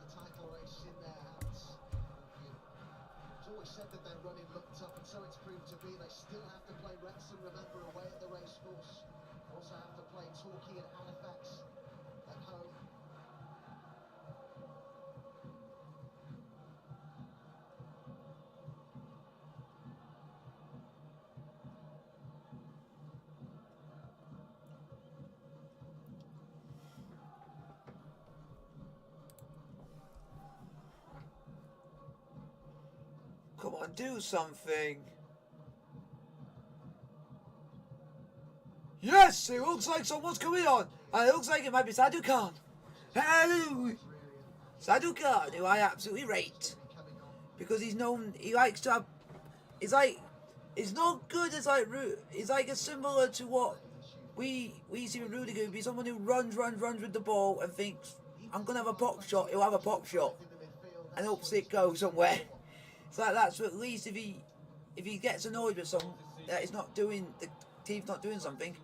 S7: the title race in their hands. It's always said that their running looked up, and so it's proved to be. They still have to play Wrexham, remember, away at the racecourse. Also have to play Torquay and Halifax at home.
S2: Come on, do something. Yes, it looks like someone's coming on. And it looks like it might be Sadu Khan. Hello. Sadu Khan, who I absolutely rate. Because he's known, he likes to have, it's like, It's not good as like it's like a similar to what we see with Rudiger. Be someone who runs with the ball and thinks, I'm gonna have a pop shot. He'll have a pop shot, and hopes it goes somewhere. It's like that. So at least if he gets annoyed with something that he's not doing, the team's not doing something,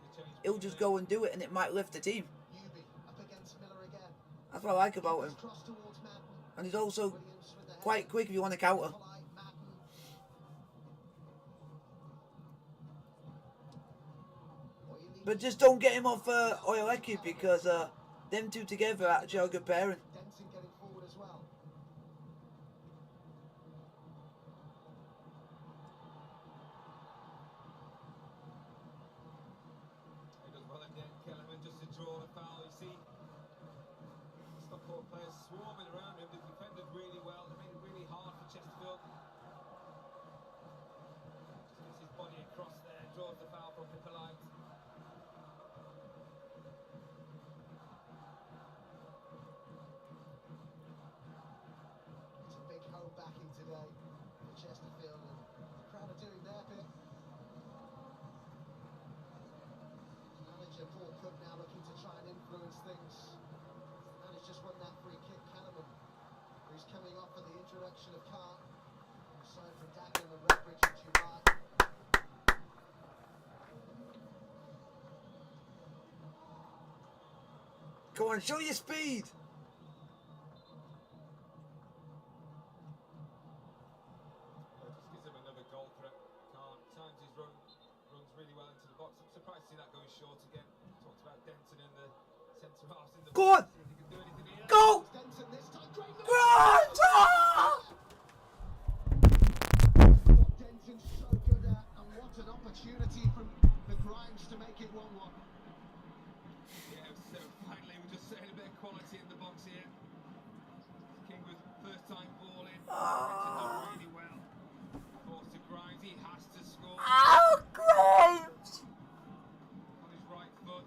S2: he'll just go and do it, and it might lift the team. That's what I like about him. And he's also quite quick if you want to counter. But just don't get him off Oyeleki, because them two together actually are a good pairing.
S5: He does well again, Kellerman, just to draw the foul. You see Stockport players swarming around him. They defended really well. They made it really hard for Chesterfield. Just gets his body across there, draws the foul from Hippolyte.
S7: It's a big home backing today for Chesterfield, and the crowd are doing their bit. Manager Paul Cook now looking to try and influence things. And it's just won that free kick. Kellerman, who's coming off for the introduction of Carr, signed for Dagenham and Redbridge in July.
S2: Come on, show your speed.
S5: Just gives him another goal threat. Can't times his runs really well into the box. I'm surprised to see that going short again. Talked about Denton and the centre halves in the
S2: Go on.
S5: box. See if he can do anything here.
S2: Go!
S7: Denton this time, great move.
S2: Grant!
S7: What Denton's so good at, and what an opportunity from the Grimes to make it 1-1.
S5: Yeah, so finally we're just setting a bit of quality in the box here. King with first time ball in. Denton done really well. Forced to Grimes, he has to score.
S2: Oh, Grimes!
S5: On his right foot.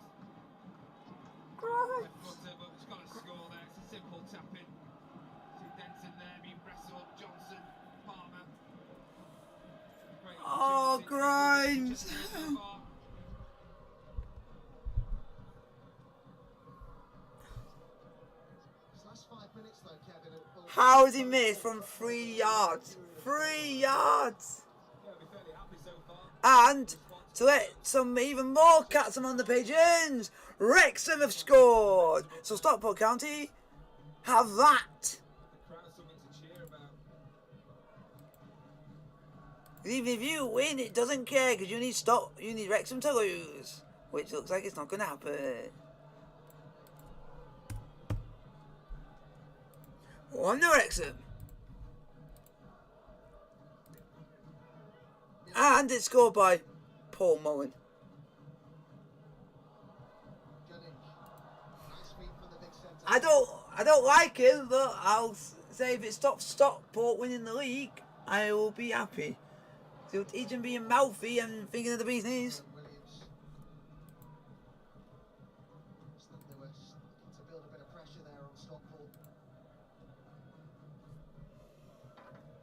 S2: Grimes!
S5: Left footer, but he's got to score there. It's a simple tap in. See Denton there being wrestled. Johnson, Palmer. Great
S2: Oh,
S5: opportunity.
S2: Grimes!
S5: So far.
S7: This last 5 minutes though, Kevin,
S2: How has he missed from 3 yards? 3 yards!
S5: Yeah, we're fairly happy so far.
S2: And to let some even more cats among the pigeons, Wrexham have scored. So Stockport County have that.
S5: The crowd's something to cheer about.
S2: Even if you win, it doesn't care, because you need Wrexham to lose, which looks like it's not going to happen. On the Wrexham. And it's scored by Paul Mullen. I don't like him, but I'll say if it stops Stockport winning the league, I will be happy. So he's just being mouthy and thinking of the bee's knees.
S7: Williams. They were looking to build a bit of pressure there on Stockport.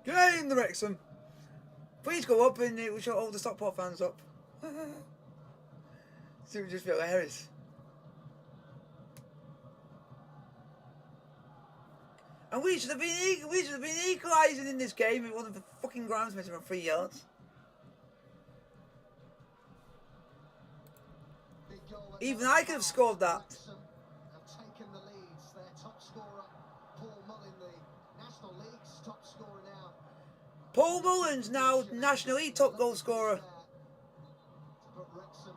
S2: Get in the Wrexham. Please go up and it will show all the Stockport fans up. So it would just feel hilarious. And we should have been equalising in this game if it wasn't for fucking Grimes missing from 3 yards. Even I could have scored that.
S7: Have taken the leads. Their top scorer, Paul Mullen, the National League's top scorer now.
S2: Paul Mullen's now National League top goal scorer.
S7: To put Wrexham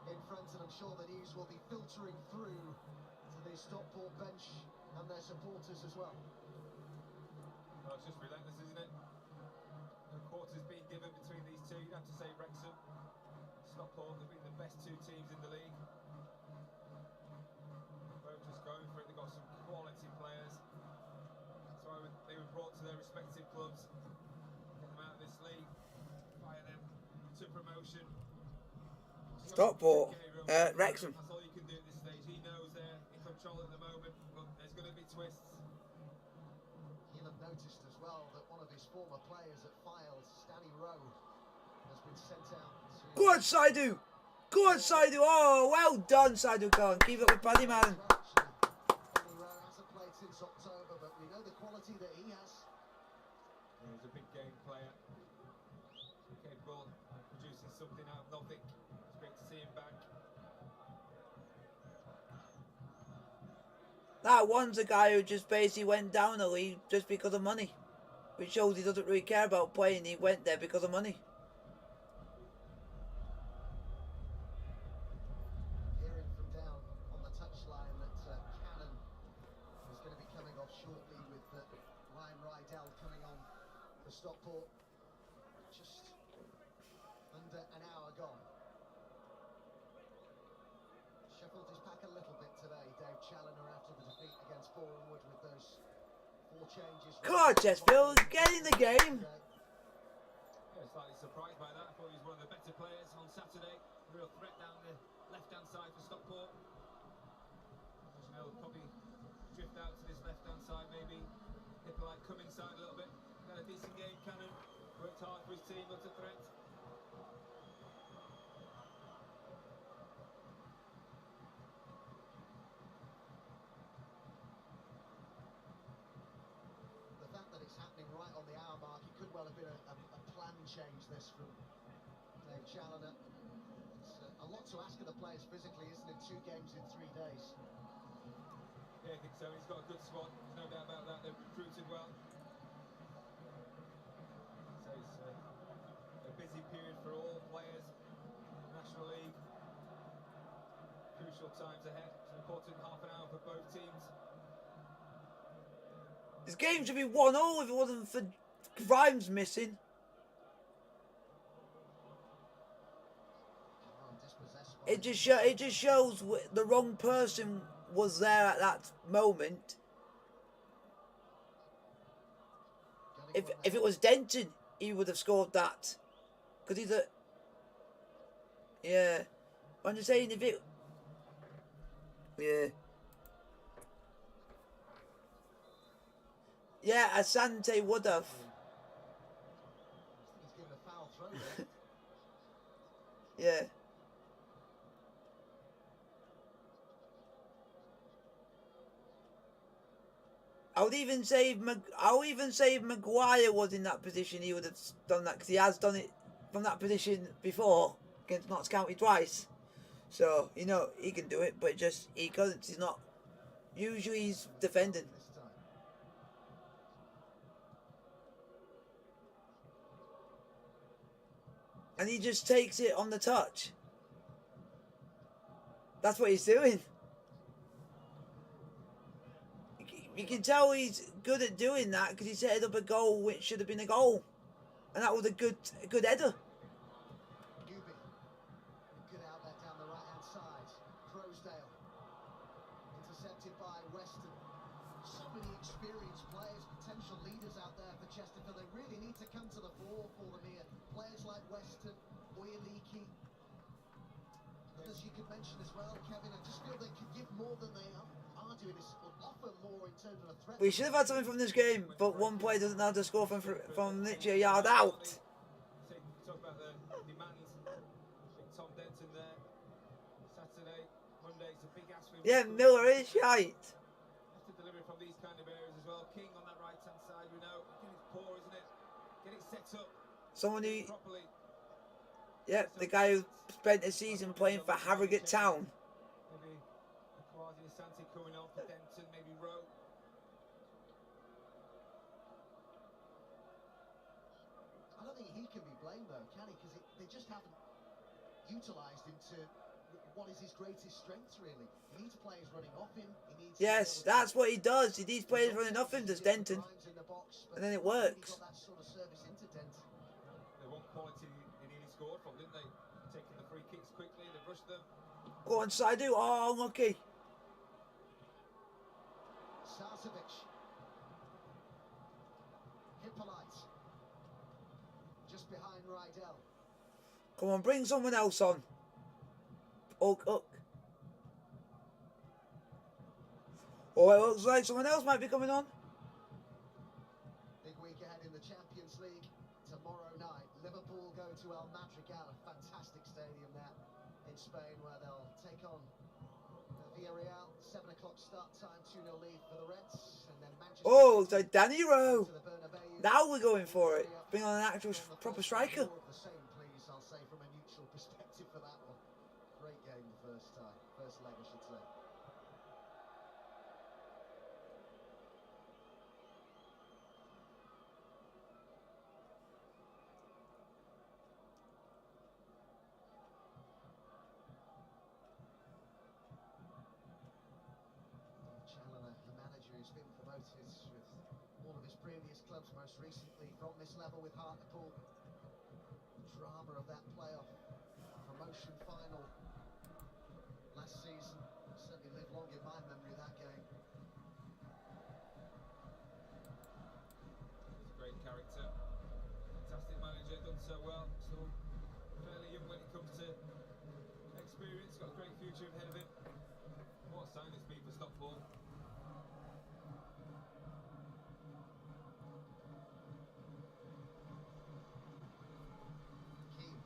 S7: in front, and I'm sure the news will be filtering through to the Stockport bench and their supporters as well.
S5: Well, it's just relentless, isn't it? No quarters being given between these two. You'd have to say Wrexham, Stockport have been the best two teams in the league. Both just going for it. They've got some quality players. That's why they were brought to their respective clubs. Get them out of this league. Fire them to promotion.
S2: Stockport, Wrexham.
S5: That's all you can do at this stage. He knows they're in control at the moment, but there's going to be twists.
S7: He'll have noticed as well that one of his former players at Files, Stanley Rowe, has been sent out to...
S2: Go on, Saidu! Go on, Saidu! Oh, well done, Saidu Khan. Keep it up with Paddy Man.
S7: Danny Rowe hasn't played since October, but we know the quality that he has.
S5: Yeah, he's a big game player. Capable of producing something out of nothing. It's great to see him back.
S2: That one's a guy who just basically went down a league just because of money. Which shows he doesn't really care about playing. He went there because of money.
S7: Hearing from down on the touchline that Cannon is going to be coming off shortly with Ryan Rydell coming on for Stockport. Just under an hour gone. Sheffield is back a little bit today. Dave Challoner after the defeat against Bournemouth with those 4 changes.
S2: Come on, Chesterfield, get in the game.
S5: Yeah, slightly surprised by that. I thought he was one of the better players on Saturday. Real threat down the left-hand side for Stockport. As you know, probably drift out to this left-hand side, maybe. Hippolyte come inside a little bit. Had a decent game, Cannon. Worked hard for his team, looked a threat.
S7: The fact that it's happening right on the hour mark, it could well have been a plan change this from Dave Challoner. It's a lot to ask of the players physically, isn't it? 2 games in 3 days.
S5: Yeah, I think so. He's got a good squad. There's no doubt about that. They've recruited well. So it's a busy period for all players. National League. Crucial times ahead. It's an important half an hour for both teams.
S2: This game should be 1-0 if it wasn't for Grimes missing. It just shows the wrong person was there at that moment. If it was Denton, he would have scored that, because he's a... Yeah, I'm just saying if it... Yeah. Yeah, Asante would have.
S7: He's given a foul throw there.
S2: Yeah. I would even say if Maguire was in that position, he would have done that, because he has done it from that position before against Notts County twice. So you know he can do it, but just he couldn't. He's not. Usually he's defending.
S7: This time.
S2: And he just takes it on the touch. That's what he's doing. You can tell he's good at doing that because he set up a goal which should have been a goal. And that was a good header.
S7: Newby. Good outlet down the right-hand side. Crosdale. Intercepted by Weston. So many experienced players, potential leaders out there for Chesterfield. They really need to come to the fore for them here. Players like Weston, Oyaliki. Others you could mention as well, Kevin. I just feel they could give more than they are doing. This will offer more in terms of a threat.
S2: We should have had something from this game, but one player doesn't know how to score from literally a yard out.
S5: Talk about the demands. Big Tom Denton there. Saturday, Monday, it's a big ask for him.
S2: Yeah, Miller is shite.
S5: Has to deliver from these kind of areas as well. King on that right hand side, we know. Again, it's poor, isn't it? Get it set up.
S2: Someone who,
S5: Properly.
S2: yeah, the guy who spent a season playing for Harrogate Town.
S5: Maybe Quasi Asante coming on for Denton, maybe Rowe.
S7: I don't think he can be blamed though, can he? Because they just haven't utilised him to what is his greatest strengths really. He needs players running off him. He needs
S2: Yes, that's what he does. He needs players running off him, does Denton. And then it works.
S7: Got that sort of service into Denton.
S5: They want quality they nearly scored from, didn't they? Taking the free kicks quickly, they rushed them.
S2: Go on, Saidu. Oh, unlucky.
S7: Sarcevic. Hippolyte. Just behind Rydell.
S2: Come on, bring someone else on. Hook. Oh, it looks like someone else might be coming on.
S7: Big week ahead in the Champions League tomorrow night. Liverpool Liverpool go to El Madrigal, a fantastic stadium there in Spain, where they'll take on Villarreal. 7 o'clock start time, 2-0 lead for the Reds, and then Manchester
S2: Oh,
S7: City
S2: so Danny Rowe.
S7: to the Bernabeu.
S2: Now we're going for it. Bring on an actual proper striker.
S7: More of the same, please, I'll say, from a neutral perspective for that one. Great game the first leg, I should say. Chandler, the manager, who's been promoted with all of his previous clubs, most recently from this level with Hartlepool. The drama of that playoff promotion final last season certainly lived long in my memory, that game.
S5: He's a great character, fantastic manager, done so well. Still fairly young when it comes to experience, got a great future ahead of him. What a sign it's been for Stockport.
S7: Keane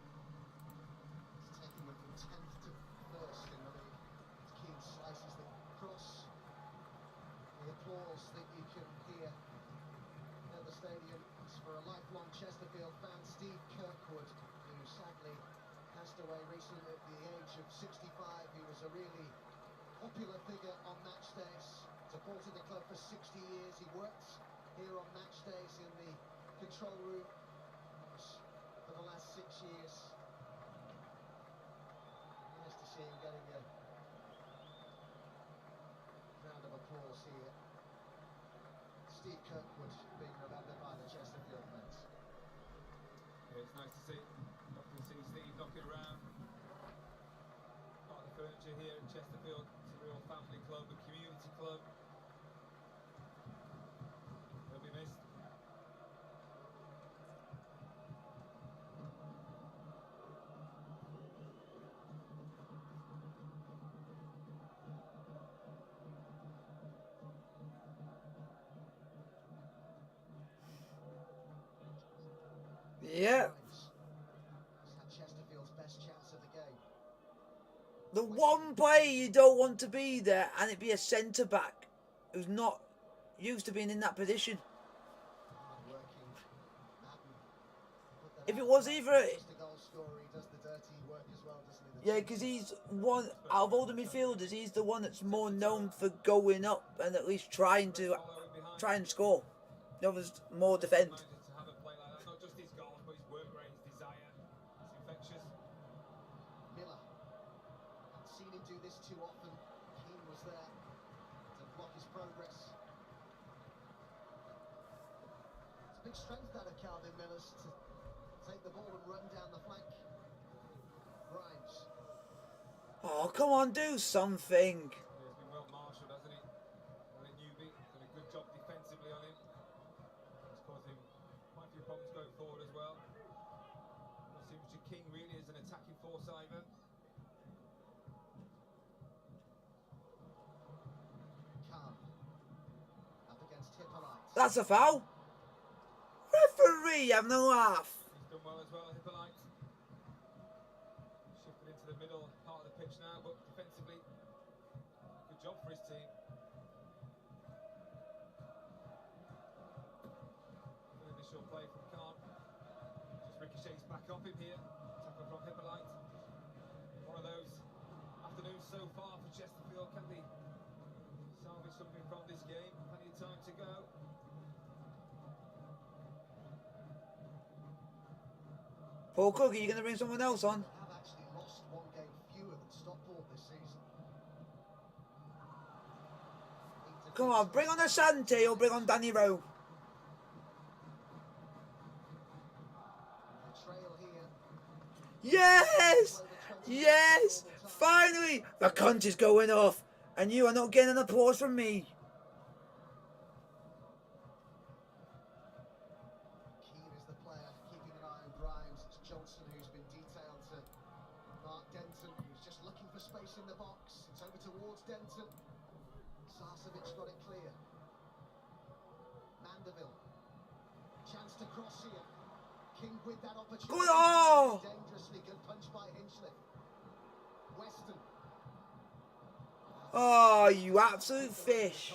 S7: is taking them from 10th to 1st in the league. Keane slices the cross. The applause that you can hear at the stadium is for a lifelong Chesterfield fan, Steve Kirkwood, who sadly passed away recently at the age of 65. He was a really popular figure on match days, supported the club for 60 years. He worked here on match days in the control room for the last 6 years. Nice to see him getting a round of applause here. Steve Kirkwood being remembered by the Chesterfield fans.
S5: Yeah, it's nice to see. Often see Steve knocking around. Part of the furniture here in Chesterfield. It's a real family club, a community club. He'll be missed.
S2: Yeah.
S7: He's had Chesterfield's best chance of the game.
S2: The one player you don't want to be there, and it'd be a centre back who's not used to being in that position.
S7: Hard-working Madden. Put that
S2: If it
S7: out.
S2: was either,
S7: Not just a goal scorer, he does the dirty work as well, doesn't he?
S2: yeah, because he's one out of all the midfielders, he's the one that's more known for going up and at least trying to score. The others more defend.
S5: To have a play like that, not just his goals, but his work rate, his desire. It's infectious.
S7: Miller. Haven't seen him do this too often. Keane was there to block his progress. It's a big strength that of Calvin Miller's to take the ball and run down the flank. Grimes.
S2: Oh, come on, do something.
S5: Yeah, he's been well marshalled, hasn't he? Elliot Newby done a good job defensively on him. It's caused him quite a few problems going forward as well. Not seems to King really as an attacking force either.
S7: Khan. Up against Hippolyte.
S2: That's a foul. Referee having a laugh.
S5: He's done well as well, Hippolyte. Shifted into the middle part of the pitch now, but defensively, good job for his team. Good initial play from Khan. Just ricochets back off him here. Tackle from Hippolyte. One of those afternoons so far for Chesterfield. Can they salvage something from this game? Plenty of time to go.
S2: Paul Cook, are you going to bring someone else on?
S7: They have actually lost one game fewer than Stockport this season.
S2: Come on, bring on Asante or bring on Danny Rowe.
S7: The trail here.
S2: Yes! Yes! Finally! The cunt is going off. And you are not getting an applause from me.
S7: Keane is the player keeping an eye on Grimes. It's Johnson who's been detailed to Mark Denton, who's just looking for space in the box. It's over towards Denton. Sarcevic got it clear. Mandeville. Chance to cross here. King with that opportunity.
S2: Good. Oh!
S7: Dangerously good punch by Hinchliffe. Weston.
S2: Oh, you absolute fish.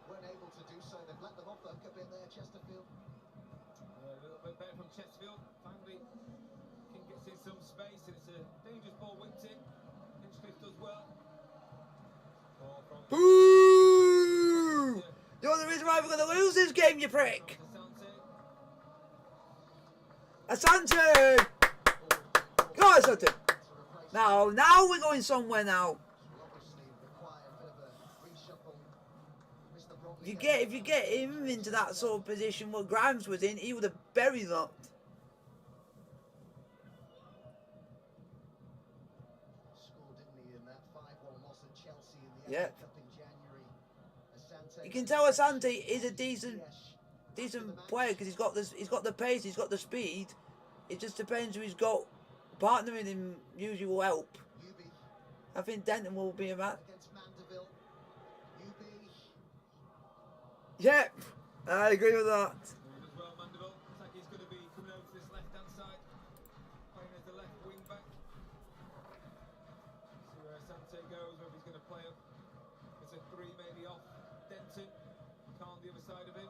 S7: Weren't able to do so. They've let them off the hook a bit there, Chesterfield.
S5: A little bit better from Chesterfield. Finally, King gets in some space, and it's a dangerous ball whipped in. Hinchcliffe does well. Ball from
S2: Boo! You're the reason why we're going to lose this game, you prick. Asante! Go on, Asante. Now we're going somewhere now. If you get him into that sort of position what Grimes was in, he would have buried that. Yep. You can tell Asante is a decent player because he's got the pace, he's got the speed. It just depends who he's got partnering him. Usually will help. I think Denton will be a man. Yep, I agree with that.
S5: as well, Mandeville. Looks like he's going to be coming over to this left-hand side, playing as the left wing back. See where Asante goes, whether he's going to play up. It's a 3 maybe off Denton. Can't the other side of him.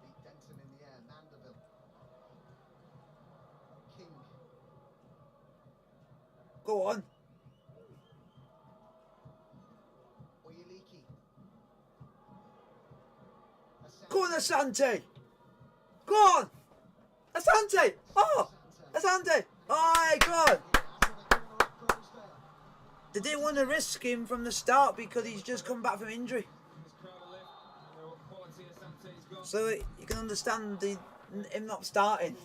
S7: Beat Denton in the air. Mandeville. King.
S2: Go on. Go on, Asante! Go on! Asante! Oh! Asante! Oh, my God! They didn't want to risk him from the start because he's just come back from injury. So you can understand him not starting.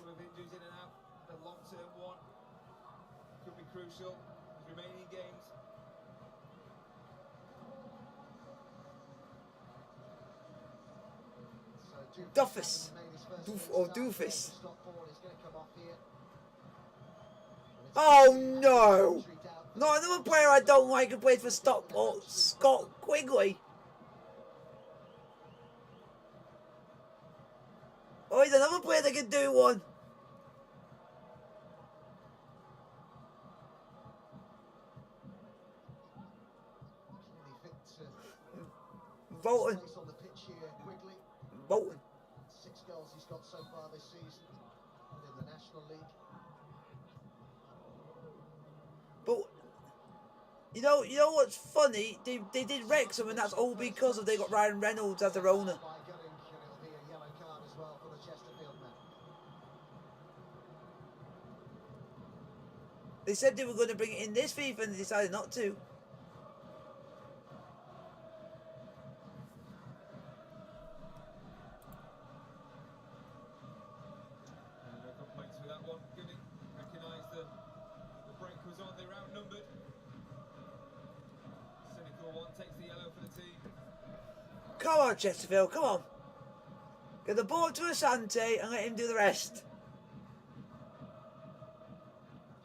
S5: The long-term one could be crucial. Remaining games.
S2: Duffus. Or Doofus. Oh no! Not another player I don't like who played for Stockport, Scott Quigley. Oh, he's another player that can do one. Bolton. Bolton.
S7: 6 goals he's got so far this season within the National League.
S2: But you know what's funny? They did Wrexham, and that's all because of they got Ryan Reynolds as their owner.
S7: By Gunning, and it'll be a yellow card as well for the Chesterfield man.
S2: They said they were going to bring it in this FIFA, and they decided not to.
S5: No complaints with that one. Gunning recognised the break was on. They were outnumbered. Cynical one takes the yellow for the team.
S2: Come on, Chesterfield, come on. Get the ball to Asante and let him do the rest.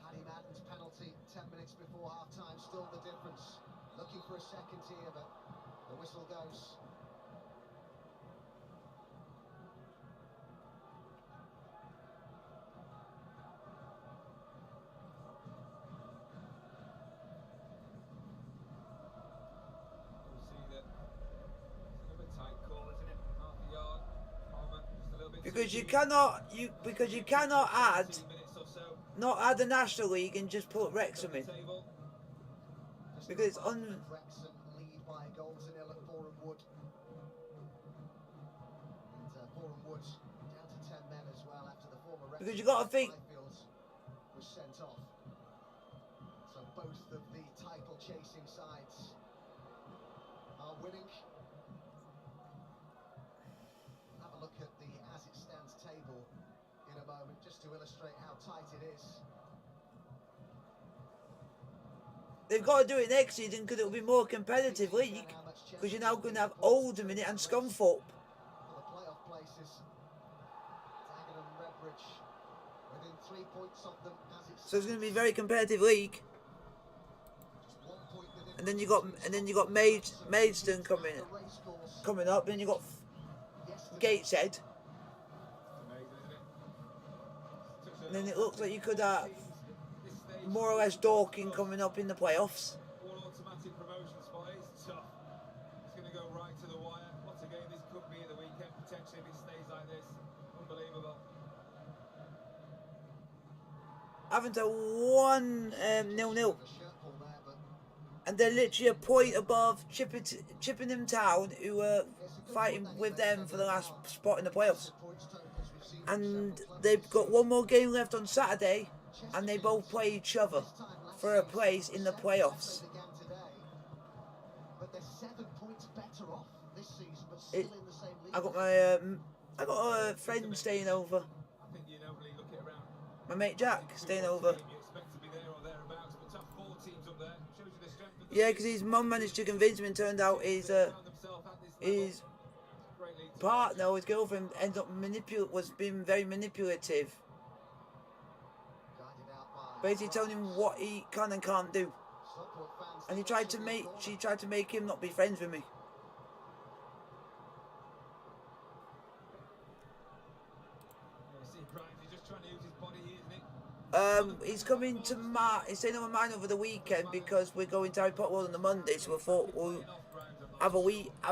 S7: Paddy Madden's penalty 10 minutes before half-time, still the difference. Looking for a second here, but the whistle goes.
S5: We'll see that. It's a bit tight call, isn't it? Half a yard. Palmer just a little bit
S2: Because
S5: too
S2: you
S5: deep.
S2: cannot add
S5: 15 minutes or so.
S2: not add the National League and just put Wrexham in.
S5: Table.
S2: Because it's un
S7: Wrexham lead by a goal to nil at Boreham Wood. And Boreham Wood down to 10 men as well after the former Wrexham
S2: because you got to think
S7: Highfield was sent off. So both of the title chasing sides are winning. We'll have a look at the as it stands table in a moment just to illustrate how tight it is.
S2: they've got to do it next season because it'll be more competitive league. Because you're now going to have Oldham in it and Scunthorpe.
S7: For the playoff places, Dagenham, Redbridge within 3 points of them as it
S2: So it's going to be a very competitive league.
S7: just 1 point within
S2: And then you got Maidstone coming in.
S7: the race course
S2: coming up. Then you've got Gateshead. And then it looks like you could have more or less Dorking coming up in the playoffs.
S5: All automatic promotion spot is tough. It's going to go right to the wire. What a game this could be at the weekend, potentially, if it stays like this. Unbelievable.
S2: Having to 1-0-0. And they're literally a point above Chippenham Town, who were fighting with them for the last spot in the playoffs. And they've got one more game left on Saturday, and they both play each other for a place in the playoffs. I got a friend staying over. My mate Jack staying over. Yeah, because his mum managed to convince him, and turned out his partner, his girlfriend, ended up was being very manipulative. Basically telling him what he can and can't do. And she tried to make him not be friends with me. He's coming to he's staying over mine over the weekend because we're going to Harry Potter World on the Monday, so I thought we'll have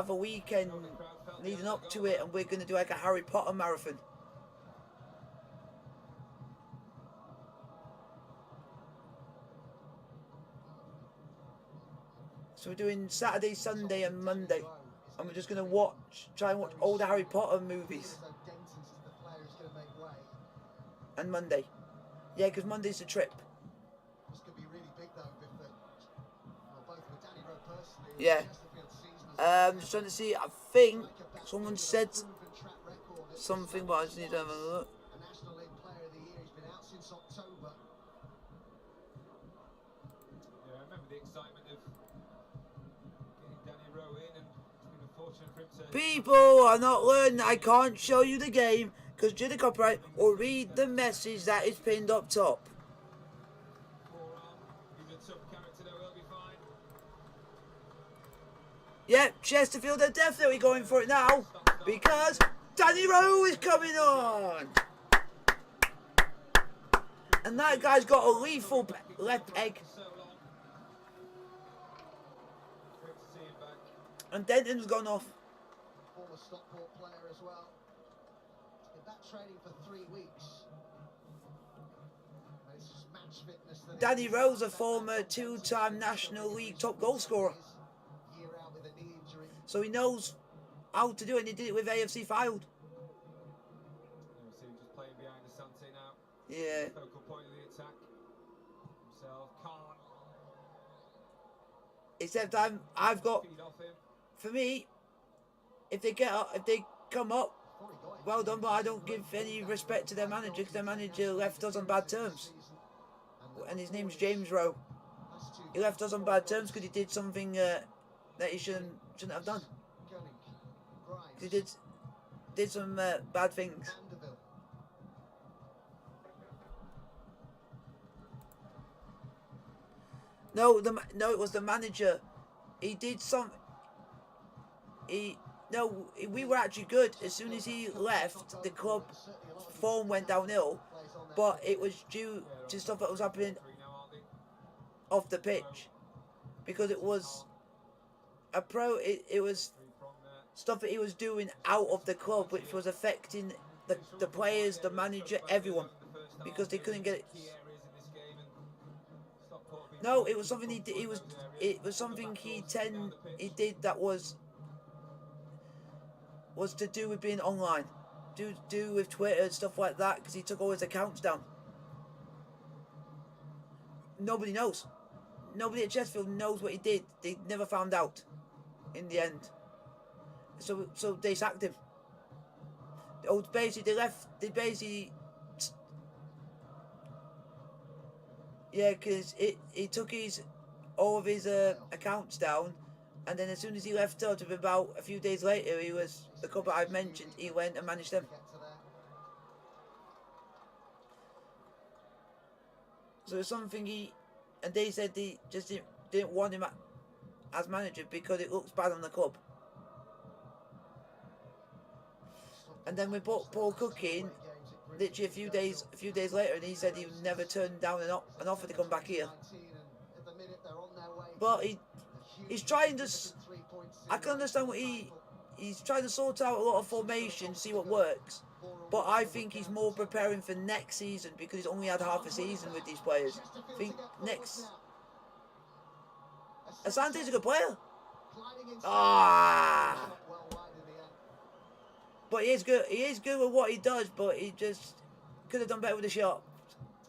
S2: a weekend leading up to it, and we're going to do like a Harry Potter marathon. So we're doing Saturday, Sunday and Monday, and we're just going to try and watch all the Harry Potter movies. And Monday. Yeah, because Monday's the trip. Yeah. Just trying to see, I think someone said something, but I just need to have a look.
S5: Yeah, I remember the excitement of getting Danny Rowe in, and it's been unfortunate for him to...
S2: People are not learning. I can't show you the game because due to copyright, or read the message that is pinned up top.
S5: He's a tough character, though, he'll be fine.
S2: Yep, Chesterfield are definitely going for it now because Danny Rowe is coming on. And that guy's got a lethal left egg. And Denton's gone off.
S7: Former Stockport player as well. Did that training for 3 weeks. And it's just match fitness that
S2: Danny Rowe's a former 2-time National League top goal scorer.
S7: Year out with a knee injury.
S2: So he knows how to do it, and he did it with AFC Fylde.
S5: You see him just playing behind Asante now.
S2: Yeah.
S5: Focal point of the attack. Himself, can't.
S2: Except I've got,
S5: Feed off him.
S2: for me, if they come up, well done, but I don't give any respect to their manager because their manager left us on bad terms. And his name's James Rowe. He left us on bad terms because he did something that he shouldn't have done. He did some bad things. No, it was the manager. He did some. We were actually good. As soon as he left, the club form went downhill, but it was due to stuff that was happening off the pitch, because it was it was stuff that he was doing out of the club, which was affecting the players, the manager, everyone, because they couldn't get it. No, it was something he did. It was something he did that was to do with being online, do with Twitter and stuff like that, because he took all his accounts down. Nobody knows. Nobody at Chesterfield knows what he did. They never found out in the end. So they sacked him. Yeah, because he took all of his accounts down, and then as soon as he left out, about a few days later, the club that I've mentioned, he went and managed them. So it's something and they said they just didn't want him as manager because it looks bad on the club. And then we brought Paul Cook in, literally a few days later, and he said he would never turn down an offer to come back here. But he's trying to. I can understand what he's trying to sort out a lot of formation, see what works. But I think he's more preparing for next season because he's only had half a season with these players. I think next. Asante's a good player. Ah. But he is good. He is good with what he does, but he just could have done better with the shot.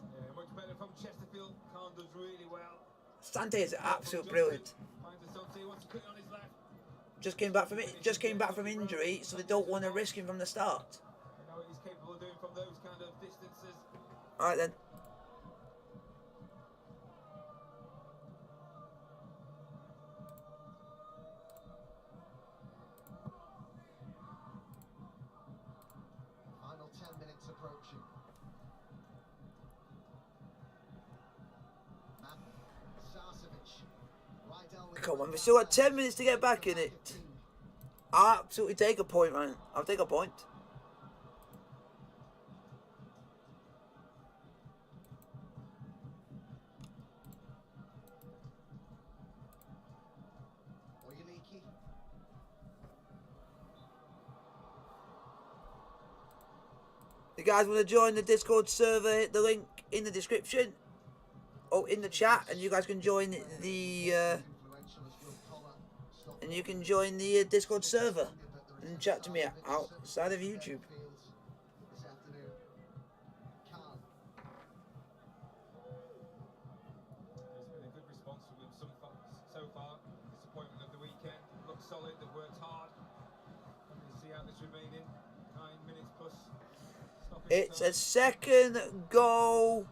S5: Yeah, much better from Chesterfield. Khan does really well.
S2: Sante is absolute brilliant. Just came back from it. Just came back from injury, so they don't want to risk him from the start.
S5: You know what he's capable of doing from those kind of distances.
S2: All right then.
S7: Final 10 minutes approaching.
S2: Come on, we've still got 10 minutes to get back in it. I'll absolutely take a point, man. I'll take a point. If you guys want to join the Discord server, hit the link in the description. Oh, in the chat, and you guys can join the Discord server and chat to me outside of YouTube.
S5: There's been a good response from them so far. Disappointment of the weekend. Looks solid. They've worked hard. We'll see how this remaining 9 minutes plus.
S2: It's a second goal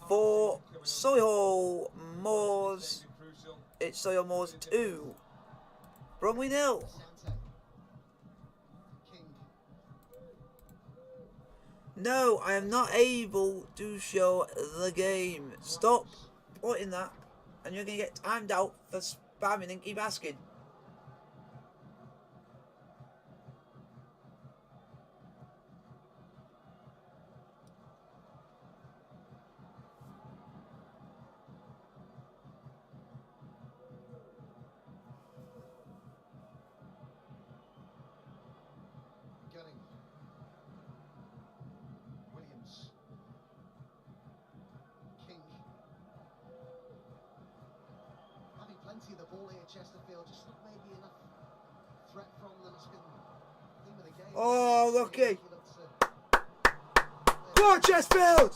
S2: for Solihull Moors. It's Solihull Moors 2. Bromley 0. No, I am not able to show the game. Stop putting that, and you're going to get timed out for spamming and keep asking.
S7: The ball here, Chesterfield, just not maybe enough threat from them. It's been the theme of the game.
S2: Oh, lucky. Go on, Chesterfield!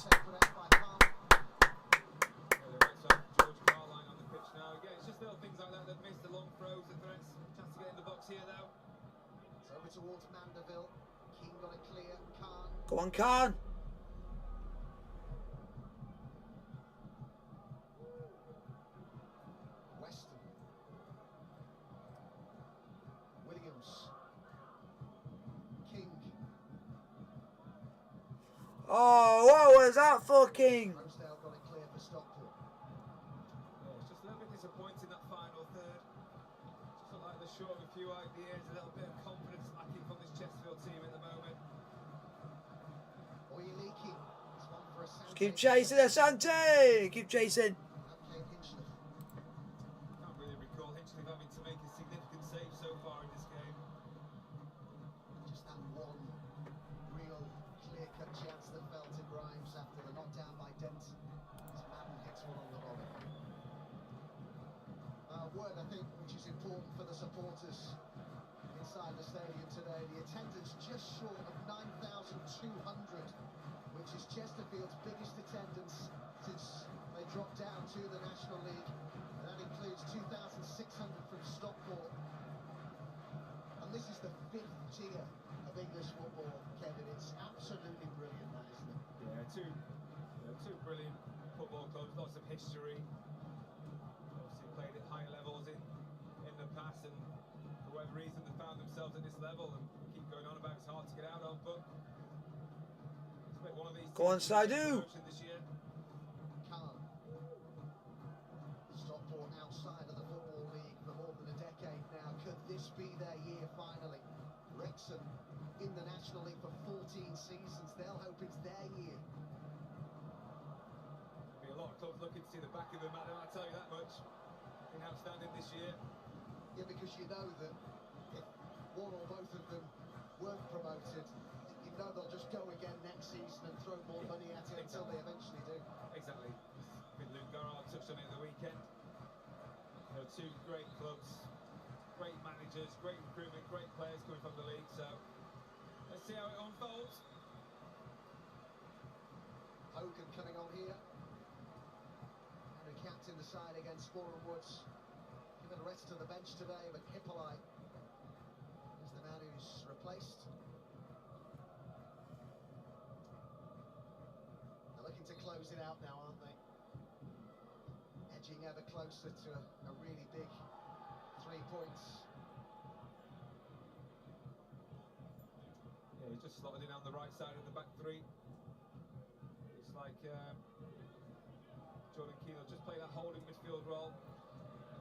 S2: Go on, Khan. Oh, what was that fucking?
S7: Rosedale got it clear for Stockport.
S5: Yeah, it's just a little bit disappointing that final third. Just look like they're short of a few ideas, a little bit of confidence lacking from this Chesterfield team at the moment.
S2: Keep chasing, Asante! Keep chasing.
S5: Can't really recall Hinchliffe having to make a significant save so far in this game.
S7: Just that one real clear-cut chance that fell to Grimes after the knockdown by Dent. As Madden hits one on the volley. Word, I think, which is important for the supporters inside the stadium today. The attendance just short of 9,200, which is Chesterfield's biggest attendance since they dropped down to the National League. And that includes 2,600 from Stockport. And this is the 5th tier of English football, Kevin. It's absolutely brilliant, that, isn't it?
S5: Yeah, two brilliant football clubs, lots of history. Obviously played at high levels in the past, and for whatever reason they found themselves at this level and keep going on about it's hard to get out of, but it's one of these.
S2: Go on, Saidu.
S7: Khan. Stockport outside of the Football League for more than a decade now. Could this be their year finally? Wrexham in the National League for 14 seasons. They'll hope it's their year.
S5: Be a lot of clubs looking to see the back of him, Adam, I'll tell you that much. Been outstanding this year.
S7: Yeah, because you know that if one or both of them weren't promoted, you know they'll just go again next season and throw more money at it until they eventually do.
S5: Exactly. I think Luke Garrard touched on it at the weekend. You know, two great clubs, great managers, great recruitment, great players coming from the league. So let's see how it unfolds.
S7: Hogan coming on here. Henry captain the side against Boreham Woods. Given the rest of the bench today, but Hippolyte is the man who's replaced. They're looking to close it out now, aren't they? Edging ever closer to a really big 3 points.
S5: Yeah, he's just slotted in on the right side of the back three. It's like Jordan Keeler just play that holding midfield role.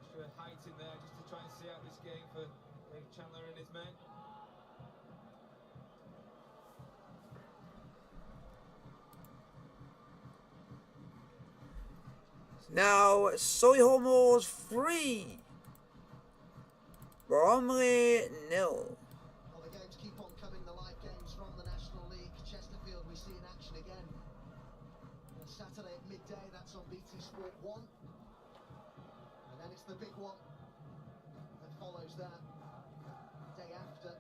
S5: Extra height in there just to try and see out this game for Dave Chandler and his men.
S2: Now, Solihull 3, Bromley 0.
S7: Well, the games keep on coming, the live games from the National League. Chesterfield we see in action again. On Saturday at midday, that's on BT Sport 1. And then it's the big one that follows that. Day after,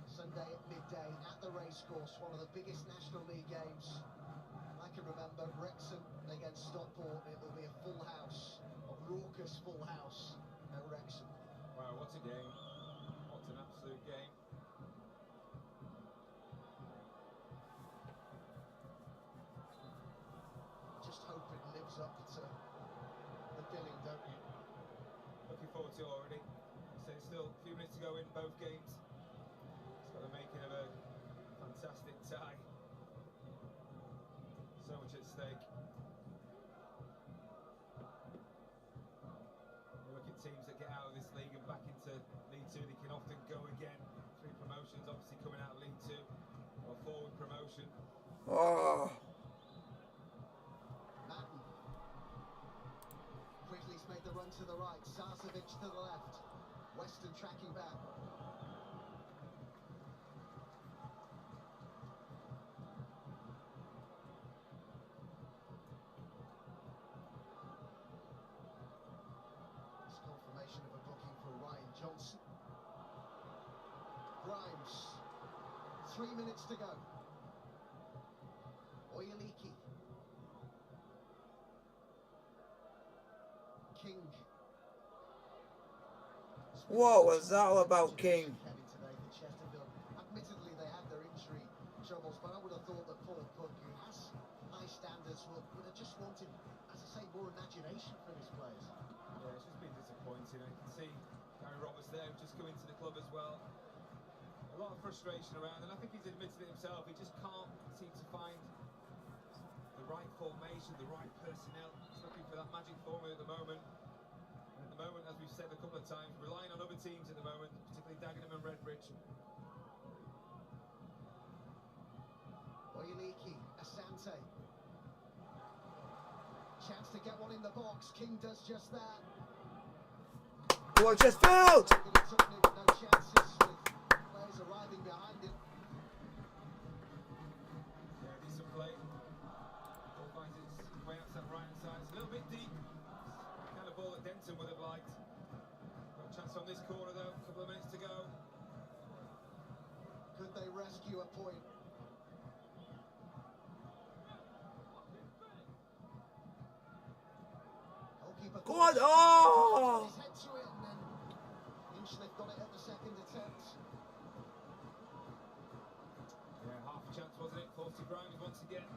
S7: Sunday at midday at the racecourse, one of the biggest National League games I can remember. Wrexham against Stockport. It will be a full house, a raucous full house at Wrexham.
S5: Wow, what a game. What an absolute game.
S7: Just hope it lives up to the billing, don't you?
S5: Looking forward to it already. So there's still a few minutes to go in both games. It's got the making of a fantastic tie. So much at stake. You look at teams that get out of this league and back into League Two, they can often go again. 3 promotions, obviously coming out of League Two, or forward promotion.
S2: Oh,
S7: Madden. Quigley's made the run to the right. Sarcevic to the left. Weston tracking back. It's confirmation of a booking for Ryan Johnson. Grimes. 3 minutes to go. Oyeliki. King.
S2: what was that all about, King?
S7: Heading today for Chesterfield. Admittedly, they had their injury troubles, but I would have thought that Paul Cook, who has high standards, would have just wanted, as I say, more imagination from his players.
S5: Yeah, it's just been disappointing. I can see Gary Roberts there, who's just come into the club as well. A lot of frustration around, and I think he's admitted it himself. He just can't seem to find the right formation, the right personnel. He's looking for that magic formula at the moment. And at the moment, as we've said a couple of times, relying on other teams at the moment, particularly Dagenham and Redbridge.
S7: Oyeliki, Asante. Chance to get one in the box. King does just that.
S2: Come on, Chesterfield!
S7: But it took him no chances with players arriving behind him.
S5: Yeah, decent play. Ball finds its way out to that right hand side. It's a little bit deep. It's the kind of ball that Denton would have liked. Got a chance on this corner though. A couple of minutes to go.
S7: Could they rescue a point? Goalkeeper
S2: Go on! Oh!
S7: his head to it, and then Hinchliffe got it at the second attempt.
S5: Yeah, half a chance, wasn't it? 40 Grimes once again.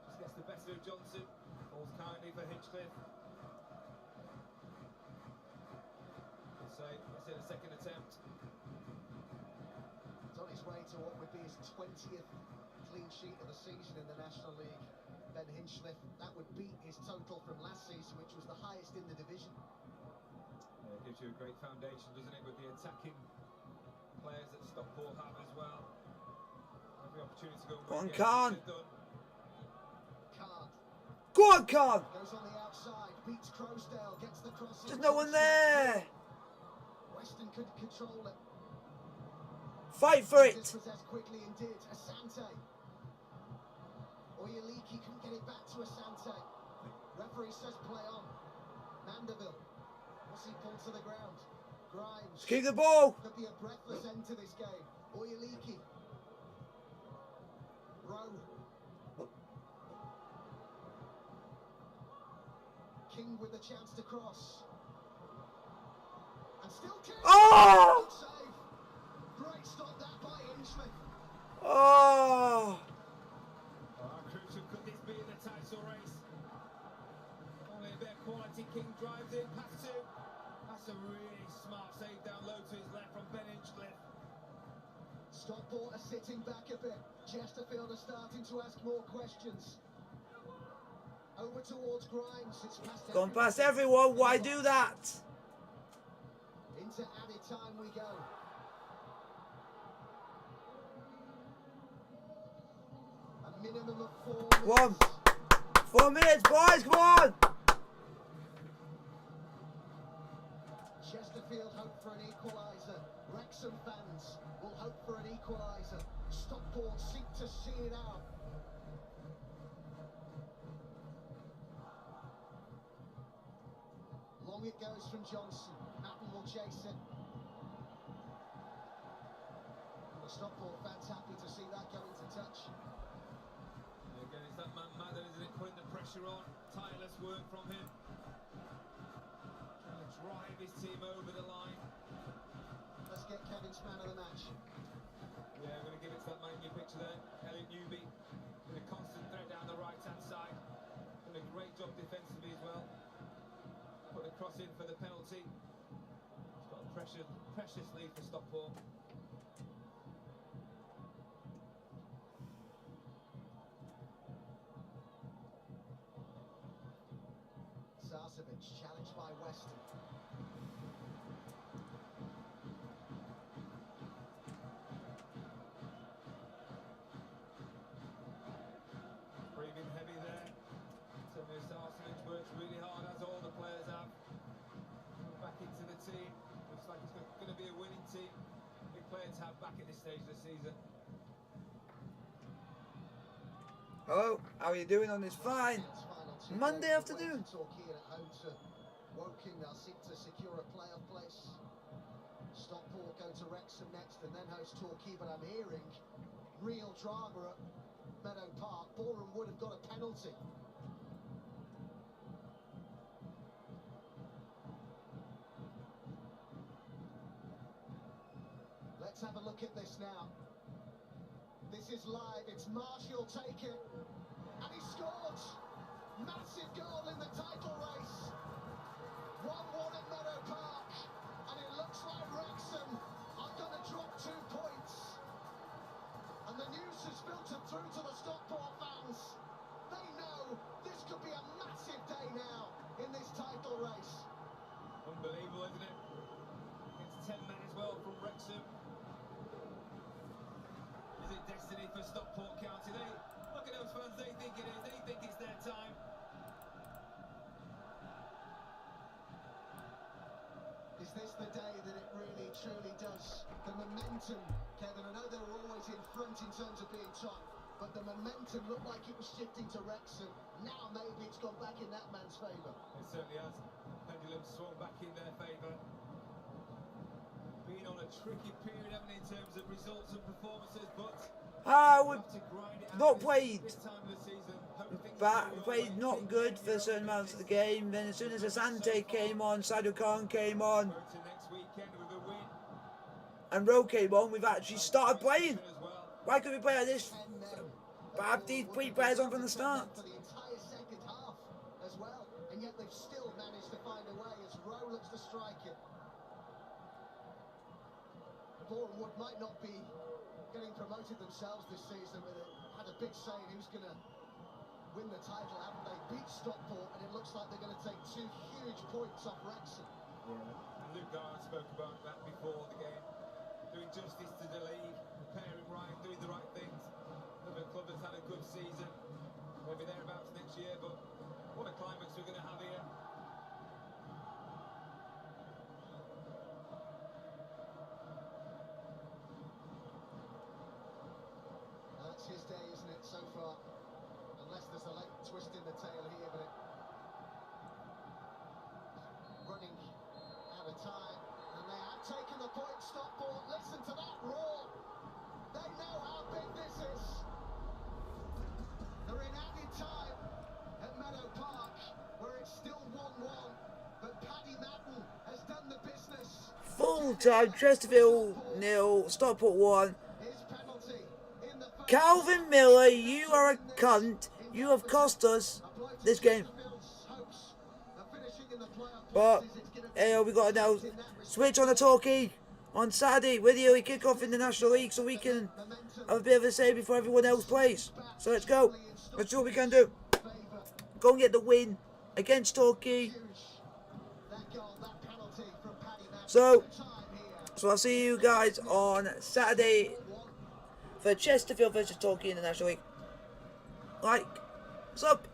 S5: Just gets the best of Johnson. Falls kindly for Hinchcliffe. Good save. That's it, a second attempt.
S7: He's on his way to what would be his 20th clean sheet of the season in the National League. Ben Hinchliffe, that would beat his total from last season, which was the highest in the division.
S5: Yeah, it gives you a great foundation, doesn't it, with the attacking players that Stockport have as well. Every opportunity to go and
S2: Go on,
S5: win
S2: Khan.
S5: games, they've done.
S7: Khan
S2: Go on, Khan.
S7: goes on the outside, beats Crowsdale, gets the cross.
S2: There's no one there.
S7: Weston could control it.
S2: Fight for it.
S7: Dispossessed quickly and did. Asante. Oyeliki couldn't get it back to Asante. Referee says play on. Mandeville. What's he pulled to the ground? Grimes.
S2: Let's keep the ball.
S7: Could be a breathless end to this game. Oyeliki. Rowe. King with the chance to cross. And still King.
S2: Oh!
S7: Good save. Great stop that by Inchman.
S2: Oh!
S5: How crucial could this be in the title race? Only a bit of quality. King drives in, pass two. That's a really smart save down low to his left from Ben Inchcliffe.
S7: Stockport are sitting back a bit. Chesterfield are starting to ask more questions. Over towards Grimes. It's past
S2: Gone past everyone. Why do that?
S7: Into added time we go. A minimum of 4 minutes.
S2: Come on. 4 minutes, boys. Come on.
S7: Chesterfield hope for an equaliser. Wrexham fans will hope for an equaliser. Stockport seek to see it out. Long it goes from Johnson. Mappen will chase it. The Stockport fans happy to see that go into touch.
S5: And again, it's that man Madden, isn't it? Putting the pressure on. Tireless work from him. Trying to drive his team over the line.
S7: Let's get Kevin's man of the match.
S5: Yeah, I'm going to give it to that man in your picture there, Elliot Newby. With a constant threat down the right-hand side. Done a great job defensively as well. Put a cross in for the penalty. It's got a precious lead for Stockport.
S7: Sarcevic challenged by Weston.
S5: Breathing heavy there. Tommy Sarcevic works really hard, as all the players have. Back into the team. Looks like it's going to be a winning team. Big player to have back at this stage of the season.
S2: Hello. How are you doing on this fine Monday afternoon?
S7: Torquay at home to Woking. They'll seek to secure a playoff place. Stockport go to Wrexham next and then host Torquay, but I'm hearing real drama at Meadow Park. Boreham would have got a penalty. Let's have a look at this now. This is live. It's Marshall take it. And he scored. Massive goal in the title race. 1-1 at Meadow Park. And it looks like Wrexham are going to drop 2 points. And the news has filtered through to the Stockport fans. They know this could be a massive day now in this title race.
S5: Unbelievable, isn't it? It's 10 men as well from Wrexham. Is it destiny for Stockport County? Look at those fans, they think it is. They think it's their time.
S7: Is this the day that it really, truly does? The momentum, Kevin, I know they were always in front in terms of being top, but the momentum looked like it was shifting to Wrexham. Now maybe it's gone back in that man's favour.
S5: It certainly has. Pendulum swung back in their favour. Been on a tricky period, haven't it, in terms of results and performances, but
S2: We've
S5: have to grind it out
S2: not
S5: this
S2: played
S5: time of the season. Hope things
S2: but
S5: go your
S2: played
S5: way.
S2: not good for certain amounts of the game. Then as soon as Asante came on, Sadio Khan came on,
S5: Go to next weekend with a win.
S2: and Rowe came on, we've actually started playing.
S5: As well.
S2: Why could we play like this?
S7: 10 men.
S2: But have these three players on from the start.
S7: For the entire second half as well, and yet they've still managed to find a way as Rowe looks to strike it. Boreham might not be getting promoted themselves this season, but they had a big say in who's going to win the title, haven't they? Beat Stockport, and it looks like they're going to take 2 huge points off Wrexham.
S5: Yeah. And Luke Garrett spoke about that before the game. doing justice to the league, preparing right, doing the right things. Another club that's had a good season, maybe thereabouts next year, but what a climax we're going to have here.
S7: That's his day, isn't it, so far? Unless there's a late twist in the tail here, but running out of time, and they have taken the point. Stockport, listen to that roar. They know how big this is. They're in added time at Meadow Park, where it's still 1-1, but Paddy Madden has done the business.
S2: Full time, Chesterfield 0, Stockport 1.
S7: His penalty in the first
S2: Calvin Miller, you are a cunt. You have cost us this game. But, hey, we got to now switch on the talkie on Saturday with the early kickoff in the National League so we can have a bit of a say before everyone else plays. So let's go. Let's see what we can do. Go and get the win against Torquay. So I'll see you guys on Saturday for Chesterfield versus Torquay in the National League. Like, sub.